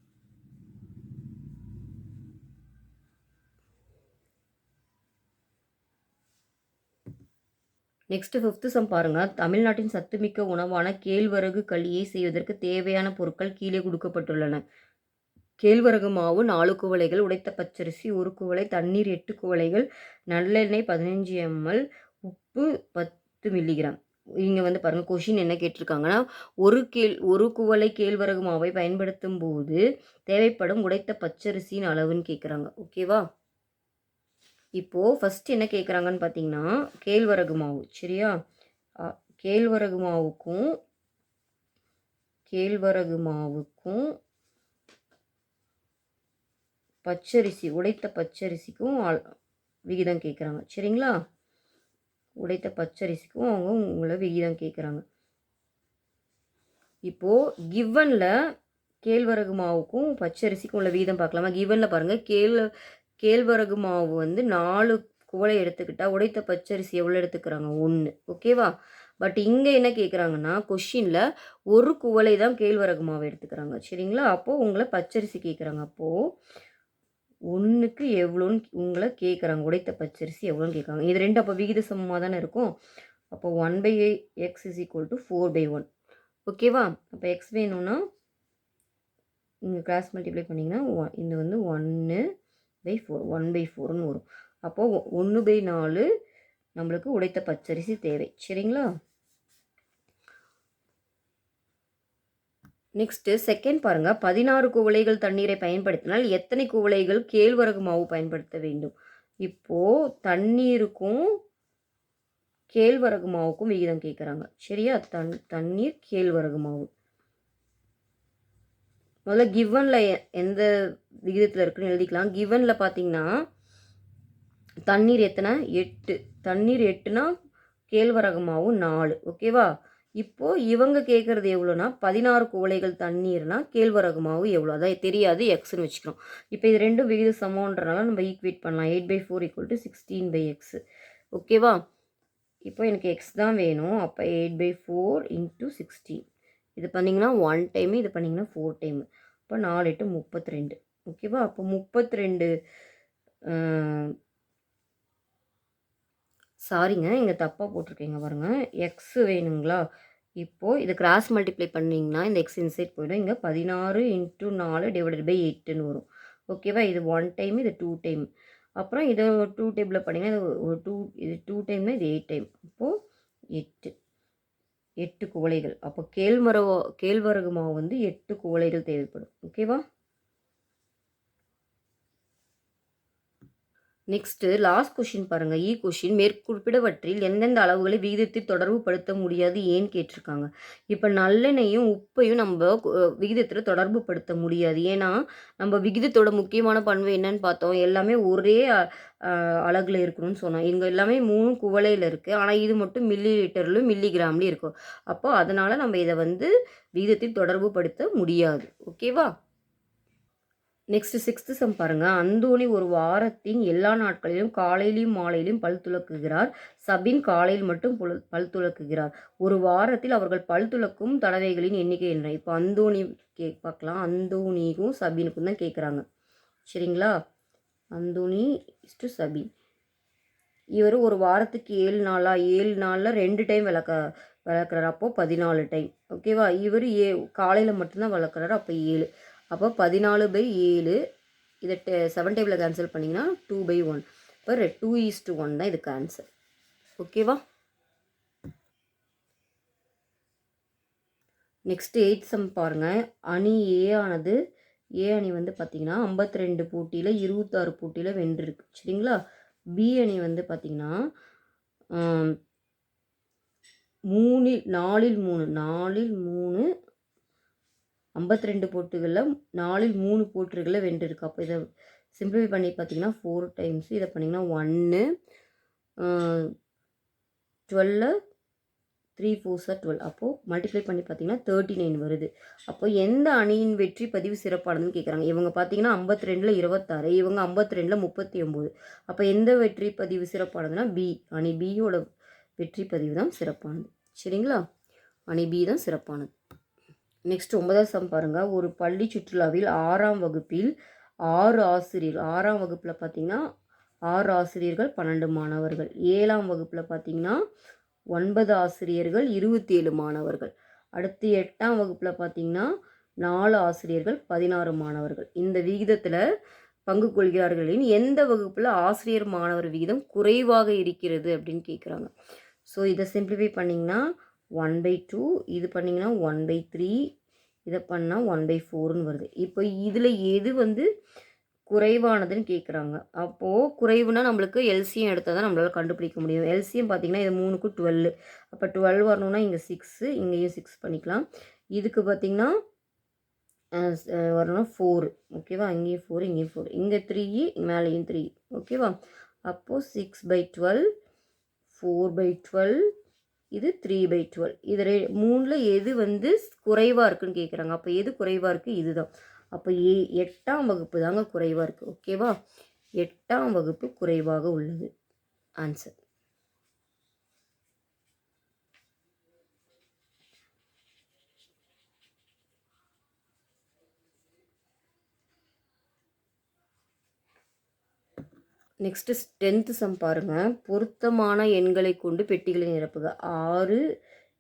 நெக்ஸ்ட் 5th சம் பாருங்கள். தமிழ்நாட்டின் சத்துமிக்க உணவான கேழ்வரகு களியை செய்வதற்கு தேவையான பொருட்கள் கீழே கொடுக்கப்பட்டுள்ளன. கேழ்வரகு மாவு 4 குவளைகள், உடைத்த பச்சரிசி 1 குவளை, தண்ணீர் 8 குவளைகள், நல்லெண்ணெய் 15 ml, உப்பு 10 mg. இங்கே வந்து பாருங்கள் கொஷின் என்ன கேட்டிருக்காங்கன்னா, ஒரு குவளை கேழ்வரகு மாவை பயன்படுத்தும் போது தேவைப்படும் உடைத்த பச்சரிசியின் அளவுன்னு கேட்குறாங்க. ஓகேவா? இப்போது ஃபஸ்ட் என்ன கேட்குறாங்கன்னு பார்த்தீங்கன்னா, கேழ்வரகு மாவு சரியா? கேழ்வரகு மாவுக்கும் பச்சரிசி உடைத்த பச்சரிசிக்கும் விகிதம் கேட்குறாங்க சரிங்களா? உடைத்த பச்சரிசிக்கும் அவங்க உங்களை விகிதம் கேட்குறாங்க. இப்போது கிவனில் கேழ்வரகு மாவுக்கும் பச்சரிசிக்கும் உள்ள விகிதம் பார்க்கலாமா? கிவனில் பாருங்கள், கேழ்வரகு மாவு வந்து 4 குவளை எடுத்துக்கிட்டால் உடைத்த பச்சரிசி எவ்வளோ எடுத்துக்கிறாங்க? 1. ஓகேவா? பட் இங்கே என்ன கேட்குறாங்கன்னா, கொஷினில் ஒரு குவளை தான் கேழ்வரகு மாவு எடுத்துக்கிறாங்க சரிங்களா? அப்போது உங்களை பச்சரிசி கேட்குறாங்க. அப்போது 1க்கு எவ்வளோன்னு உங்களை கேட்குறாங்க. உடைத்த பச்சரிசி எவ்வளோன்னு கேட்குறாங்க. இது 2 அப்போ விகித சமமாக தானே இருக்கும். அப்போ 1/x = 4/1. ஓகேவா? அப்போ எக்ஸ் வேணும்னா இங்கே கிராஸ் மல்டிப்ளை பண்ணிங்கன்னா இது வந்து 1/4 1/4ன்னு வரும். அப்போது 1/4 நம்மளுக்கு உடைத்த பச்சரிசி தேவை சரிங்களா? நெக்ஸ்ட்டு செகண்ட் பாருங்கள், 16 குவளைகள் தண்ணீரை பயன்படுத்தினால் எத்தனை குவளைகள் கேழ்வரகு மாவு பயன்படுத்த வேண்டும்? இப்போது தண்ணீருக்கும் கேழ்வரகு மாவுக்கும் விகிதம் கேட்குறாங்க சரியா? தண்ணீர் கேழ்வரகு மாவு முதல்ல கிவனில் எந்த விகிதத்தில் இருக்குன்னு எழுதிக்கலாம். கிவனில் பார்த்தீங்கன்னா தண்ணீர் எத்தனை? 8. தண்ணீர் 8னா கேழ்வரகு மாவு 4. ஓகேவா? இப்போது இவங்க கேட்குறது எவ்வளோனா 16 குவளைகள் தண்ணீர்னா கேழ்வரகு மாவு எவ்வளோ? அதான் தெரியாது, எக்ஸ்ன்னு வச்சுக்கிறோம். இப்போ இது ரெண்டும் விகித சமன்றனால நம்ம ஈக்குவேட் பண்ணலாம். 8/4 = 16/x. ஓகேவா? இப்போ எனக்கு எக்ஸ் தான் வேணும். அப்போ 8/4 × 16. இது பண்ணிங்கன்னா 1 டைமு, இது பண்ணிங்கன்னா 4 டைமு. அப்போ 4 8 32. ஓகேவா? அப்போ 32 சாரிங்க, இங்கே தப்பாக போட்டிருக்கீங்க பாருங்கள். எக்ஸ் வேணுங்களா? இப்போது இதை கிராஸ் மல்டிப்ளை பண்ணிங்கன்னா இந்த எக்ஸ் இன்சைட் போய்டும். இங்கே 16 × 4 / 8ன்னு வரும். ஓகேவா? இது 1 டைம், இது 2 டைம். அப்புறம் இதை 2 டேபிளில் பண்ணிங்கன்னா இது 2 டைம்னா இது 8 டைம். அப்போது 8 குவளைகள். அப்போ கேழ்வரகு மாவு வந்து 8 குவளைகள் தேவைப்படும். ஓகேவா? நெக்ஸ்ட்டு லாஸ்ட் கொஷின் பாருங்கள். கொஷின் மேற்குறிப்பிடவற்றில் எந்தெந்த அளவுகளை விகிதத்தில் தொடர்பு படுத்த முடியாது ஏன்னு கேட்டிருக்காங்க. இப்போ நல்லெண்ணெயும் உப்பையும் நம்ம விகிதத்தில் தொடர்பு படுத்த முடியாது. ஏன்னா நம்ம விகிதத்தோட முக்கியமான பண்பு என்னன்னு பார்த்தோம், எல்லாமே ஒரே அலகில் இருக்கணும்னு சொன்னோம். இங்கே எல்லாமே 3 குவளையில் இருக்குது. ஆனால் இது மட்டும் மில்லி லிட்டர்லையும் மில்லிகிராம்லேயும் இருக்கும். அப்போ அதனால் நம்ம இதை வந்து விகிதத்தில் தொடர்பு படுத்த முடியாது. ஓகேவா? நெக்ஸ்ட் 6th சம் பாருங்கள். அந்தோணி ஒரு வாரத்தின் எல்லா நாட்களிலும் காலையிலும் மாலையிலும் பல் துலக்குகிறார். சபின் காலையில் மட்டும் பல் துலக்குகிறார். ஒரு வாரத்தில் அவர்கள் பல் துலக்கும் தடவைகளின் எண்ணிக்கை என்ன? இப்போ அந்தோணி பார்க்கலாம். அந்தோணிக்கும் சபினுக்கும் தான் கேட்குறாங்க சரிங்களா? அந்தோணி = சபின். இவர் ஒரு வாரத்துக்கு 7 நாளில் 2 டைம் விளக்குறாரு. அப்போது 14 டைம். ஓகேவா? இவர் காலையில் மட்டும்தான் விளக்குறாரு. அப்போ 7. அப்போ 14/7. இதை 7 டேபிளில் கேன்சல் பண்ணிங்கன்னா 2/1. இப்போ 2:1 தான் இதுக்கு ஆன்சர். ஓகேவா? நெக்ஸ்ட் 8th சம் பாருங்கள். அணி ஏ அணி வந்து பார்த்திங்கன்னா 52 போட்டியில் 26 போட்டியில் வென்றிருக்கு சரிங்களா? பி அணி வந்து பார்த்திங்கன்னா 4 52 போட்டிகளில் 4 போட்டிகளில் வென்றிருக்கு. அப்போ இதை சிம்பிளிஃபை பண்ணி பார்த்தீங்கன்னா 4 டைம்ஸ். இதை பண்ணிங்கன்னா 1 12 3 4 12. அப்போது மல்டிப்ளை பண்ணி பார்த்தீங்கன்னா 39 வருது. அப்போ எந்த அணியின் வெற்றி பதிவு சிறப்பானதுன்னு கேட்குறாங்க. இவங்க பார்த்தீங்கன்னா 52ல் 26, இவங்க 52ல் 39. அப்போ எந்த வெற்றி பதிவு சிறப்பானதுன்னா பி அணி. பியோட வெற்றி பதிவு தான் சிறப்பானது சரிங்களா? அணி பி தான் சிறப்பானது. நெக்ஸ்ட் 9th சம் பாருங்கள். ஒரு பள்ளி சுற்றுலாவில் 6ஆம் வகுப்பில் 6 ஆசிரியர்கள். 6ஆம் வகுப்பில் பார்த்தீங்கன்னா 6 ஆசிரியர்கள் 12 மாணவர்கள். 7ஆம் வகுப்பில் பார்த்தீங்கன்னா 9 ஆசிரியர்கள் 27 மாணவர்கள். அடுத்து 8ஆம் வகுப்பில் பார்த்தீங்கன்னா 4 ஆசிரியர்கள் 16 மாணவர்கள். இந்த விகிதத்தில் பங்கு கொள்கிறார்களின் எந்த வகுப்பில் ஆசிரியர் மாணவர் விகிதம் குறைவாக இருக்கிறது அப்படின்னு கேட்குறாங்க. ஸோ இதை சிம்பிளிஃபை பண்ணிங்கன்னா 1/2, இது பண்ணிங்கன்னா 1/3, இதை பண்ணால் 1/4ன்னு வருது. இப்போ இதில் எது வந்து குறைவானதுன்னு கேட்குறாங்க. அப்போது குறைவுனா நம்மளுக்கு எல்சிஎம் எடுத்தால் தான் நம்மளால் கண்டுபிடிக்க முடியும். எல்சிஎம் பார்த்திங்கன்னா இது 3க்கு 12. அப்போ 12 வரணுன்னா இங்கே 6, இங்கேயும் 6 பண்ணிக்கலாம். இதுக்கு பார்த்திங்கன்னா வரணும் 4. ஓகேவா? இங்கேயும் 4, இங்கேயும் 4, இங்கே 3, மேலேயும் 3. ஓகேவா? அப்போது 6/12, 4/12, இது 3/12. இது 3ல் எது வந்து குறைவாக இருக்குதுன்னு கேட்குறாங்க. அப்போ எது குறைவாக இருக்குது? இதுதான். அப்போ 8ஆம் வகுப்பு தாங்க குறைவாக இருக்குது. ஓகேவா? 8ஆம் வகுப்பு குறைவாக உள்ளது. ஆன்சர். நெக்ஸ்ட்டு 10th சம் பாருங்கள். பொருத்தமான எண்களை கொண்டு பெட்டிகளை நிரப்புக. 6,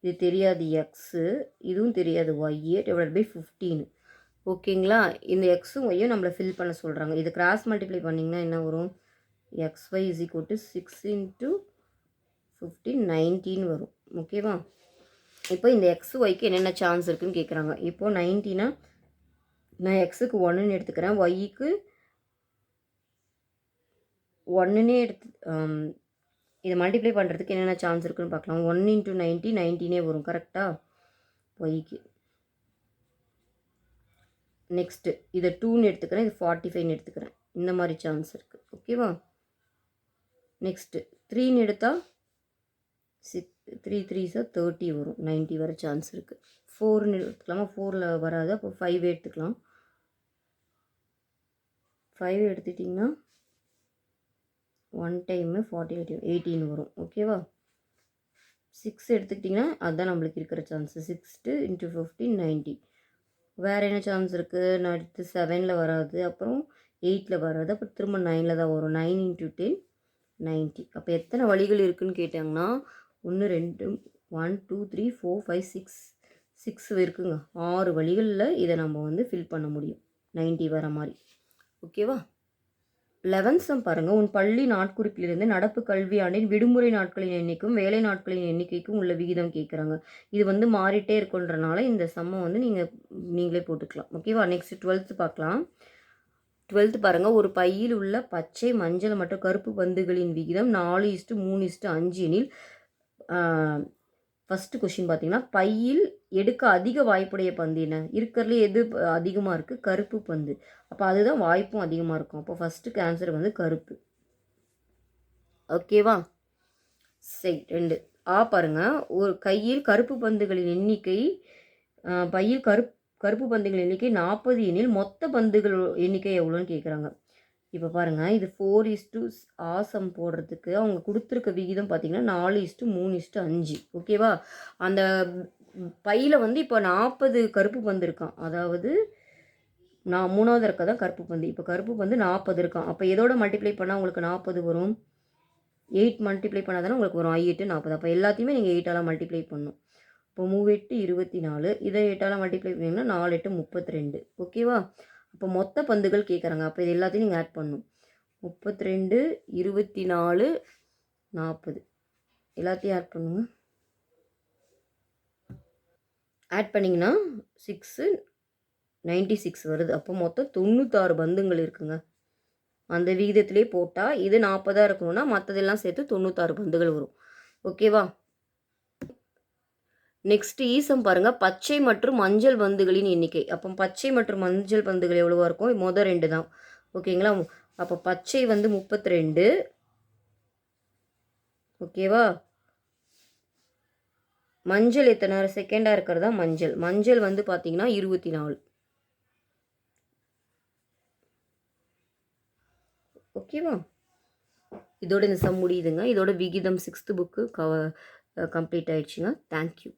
இது தெரியாது எக்ஸு, இதுவும் தெரியாது ஒய்ஏ டிவைட் பை 15. ஓகேங்களா? இந்த எக்ஸும் ஒய்யும் நம்மளை ஃபில் பண்ண சொல்கிறாங்க. இது கிராஸ் மல்டிப்ளை பண்ணிங்கன்னா என்ன வரும்? XY = 6 × 15, 19 வரும். ஓகேவா? இப்போ இந்த எக்ஸு ஒய்க்கு என்னென்ன சான்ஸ் இருக்குதுன்னு கேட்குறாங்க. இப்போது 90னா நான் எக்ஸுக்கு 1ன்னு எடுத்துக்கிறேன், ஒய்க்கு 1ன்னே எடுத்து இதை மல்டிப்ளை பண்ணுறதுக்கு என்னென்ன சான்ஸ் இருக்குதுன்னு பார்க்கலாம். 1 × 90, 19 வரும். கரெக்டாக? ஒய்க்கு. நெக்ஸ்ட்டு இதை 2ன்னு எடுத்துக்கிறேன், இது 45ன்னு எடுத்துக்கிறேன். இந்த மாதிரி சான்ஸ் இருக்குது. ஓகேவா? நெக்ஸ்ட்டு 3ன்னு எடுத்தால் 3 3s 30 வரும். 90 வர சான்ஸ் இருக்குது. 4ன்னு எடுத்துக்கலாமா? 4ல் வராது. அப்போ 5 எடுத்துக்கலாம். 5 எடுத்துட்டிங்கன்னா 1 டைமு 40 18 வரும். ஓகேவா? 6 எடுத்துக்கிட்டிங்கன்னா அதுதான் நம்மளுக்கு இருக்கிற சான்ஸு. 6 × 15, 90. வேறு என்ன சான்ஸ் இருக்குது? நான் அடுத்து 7ல் வராது, அப்புறம் 8ல் வராது, அப்புறம் திரும்ப 9ல் தான் வரும். 9 × 10, 90. அப்போ எத்தனை வழிகள் இருக்குதுன்னு கேட்டாங்கன்னா 1 2 1 2 3 4 5 6 இருக்குங்க. 6 வழிகளில் இதை நம்ம வந்து ஃபில் பண்ண முடியும் 90 வர மாதிரி. ஓகேவா? 11th சம் பாருங்கள். உன் பள்ளி நாட்குறிப்பிலிருந்து நடப்பு கல்வியாண்டின் விடுமுறை நாட்களின் எண்ணிக்கும் வேலை நாட்களின் எண்ணிக்கைக்கும் உள்ள விகிதம் கேட்குறாங்க. இது வந்து மாறிட்டே இருக்குன்றனால இந்த சம்மை வந்து நீங்களே போட்டுக்கலாம். ஓகேவா? நெக்ஸ்ட் 12th பார்க்கலாம். 12th பாருங்கள். ஒரு பையில் உள்ள பச்சை, மஞ்சள் மற்றும் கருப்பு பந்துகளின் விகிதம் 4:3:5 எனில் ஃபஸ்ட்டு கொஷின் பார்த்தீங்கன்னா, பையில் எடுக்க அதிக வாய்ப்புடைய பந்து என்ன? இருக்கிறதுலே எது அதிகமாக இருக்குது? கருப்பு பந்து. அப்போ அதுதான் வாய்ப்பும் அதிகமாக இருக்கும். அப்போ ஃபஸ்ட்டுக்கு ஆன்சர் வந்து கருப்பு. ஓகேவா? சரி. 2 பாருங்கள். ஒரு கையில் கருப்பு பந்துகளின் எண்ணிக்கை பையில் கருப்பு பந்துகளின் எண்ணிக்கை 40 எனில் மொத்த பந்துகள் எண்ணிக்கை எவ்வளோன்னு கேட்குறாங்க. இப்போ பாருங்கள், இது 4:6 சம் போடுறதுக்கு அவங்க கொடுத்துருக்க விகிதம் பார்த்திங்கன்னா 4:3:5. ஓகேவா? அந்த பையில் வந்து இப்போ 40 கருப்பு பந்து இருக்கான். அதாவது நான் 3வது இருக்க தான் கருப்பு பந்து. இப்போ கருப்பு பந்து 40 இருக்கான். அப்போ எதோட மல்டிப்ளை பண்ணால் உங்களுக்கு 40 வரும்? 8 மல்டிப்ளை பண்ணால் தானே உங்களுக்கு வரும். 8 40. அப்போ எல்லாத்தையுமே நீங்கள் 8ஆல் மல்டிப்ளை பண்ணணும். இப்போ 3 8 24. இதை 8ஆல் மல்டிப்ளை பண்ணிங்கன்னா 4 8 32. ஓகேவா? அப்போ மொத்த பந்துகள் கேட்குறாங்க. அப்போ இது எல்லாத்தையும் நீங்கள் ஆட் பண்ணணும். 32 24 40 எல்லாத்தையும் ஆட் பண்ணுங்க. ஆட் பண்ணிங்கன்னா 6 96 வருது. அப்போ மொத்தம் 96 பந்துங்கள் இருக்குங்க. அந்த விகிதத்திலே போட்டால் இது 40 இருக்கணும்னா மற்றதெல்லாம் சேர்த்து 96 பந்துகள் வரும். ஓகேவா? நெக்ஸ்ட் ஈசம் பாருங்கள். பச்சை மற்றும் மஞ்சள் பந்துகளின் எண்ணிக்கை. அப்போ பச்சை மற்றும் மஞ்சள் பந்துகள் எவ்வளோவா இருக்கும்? மொதல் 2 தான். ஓகேங்களா? அப்போ பச்சை வந்து 32. ஓகேவா? மஞ்சள் எத்தனை? செகண்டாக இருக்கிறதா மஞ்சள். மஞ்சள் வந்து பார்த்தீங்கன்னா 24. ஓகேவா? இதோட இந்த சம் முடியுதுங்க. இதோட விகிதம் 6th புக்கு கம்ப்ளீட் ஆயிடுச்சுங்க. தேங்க்யூ.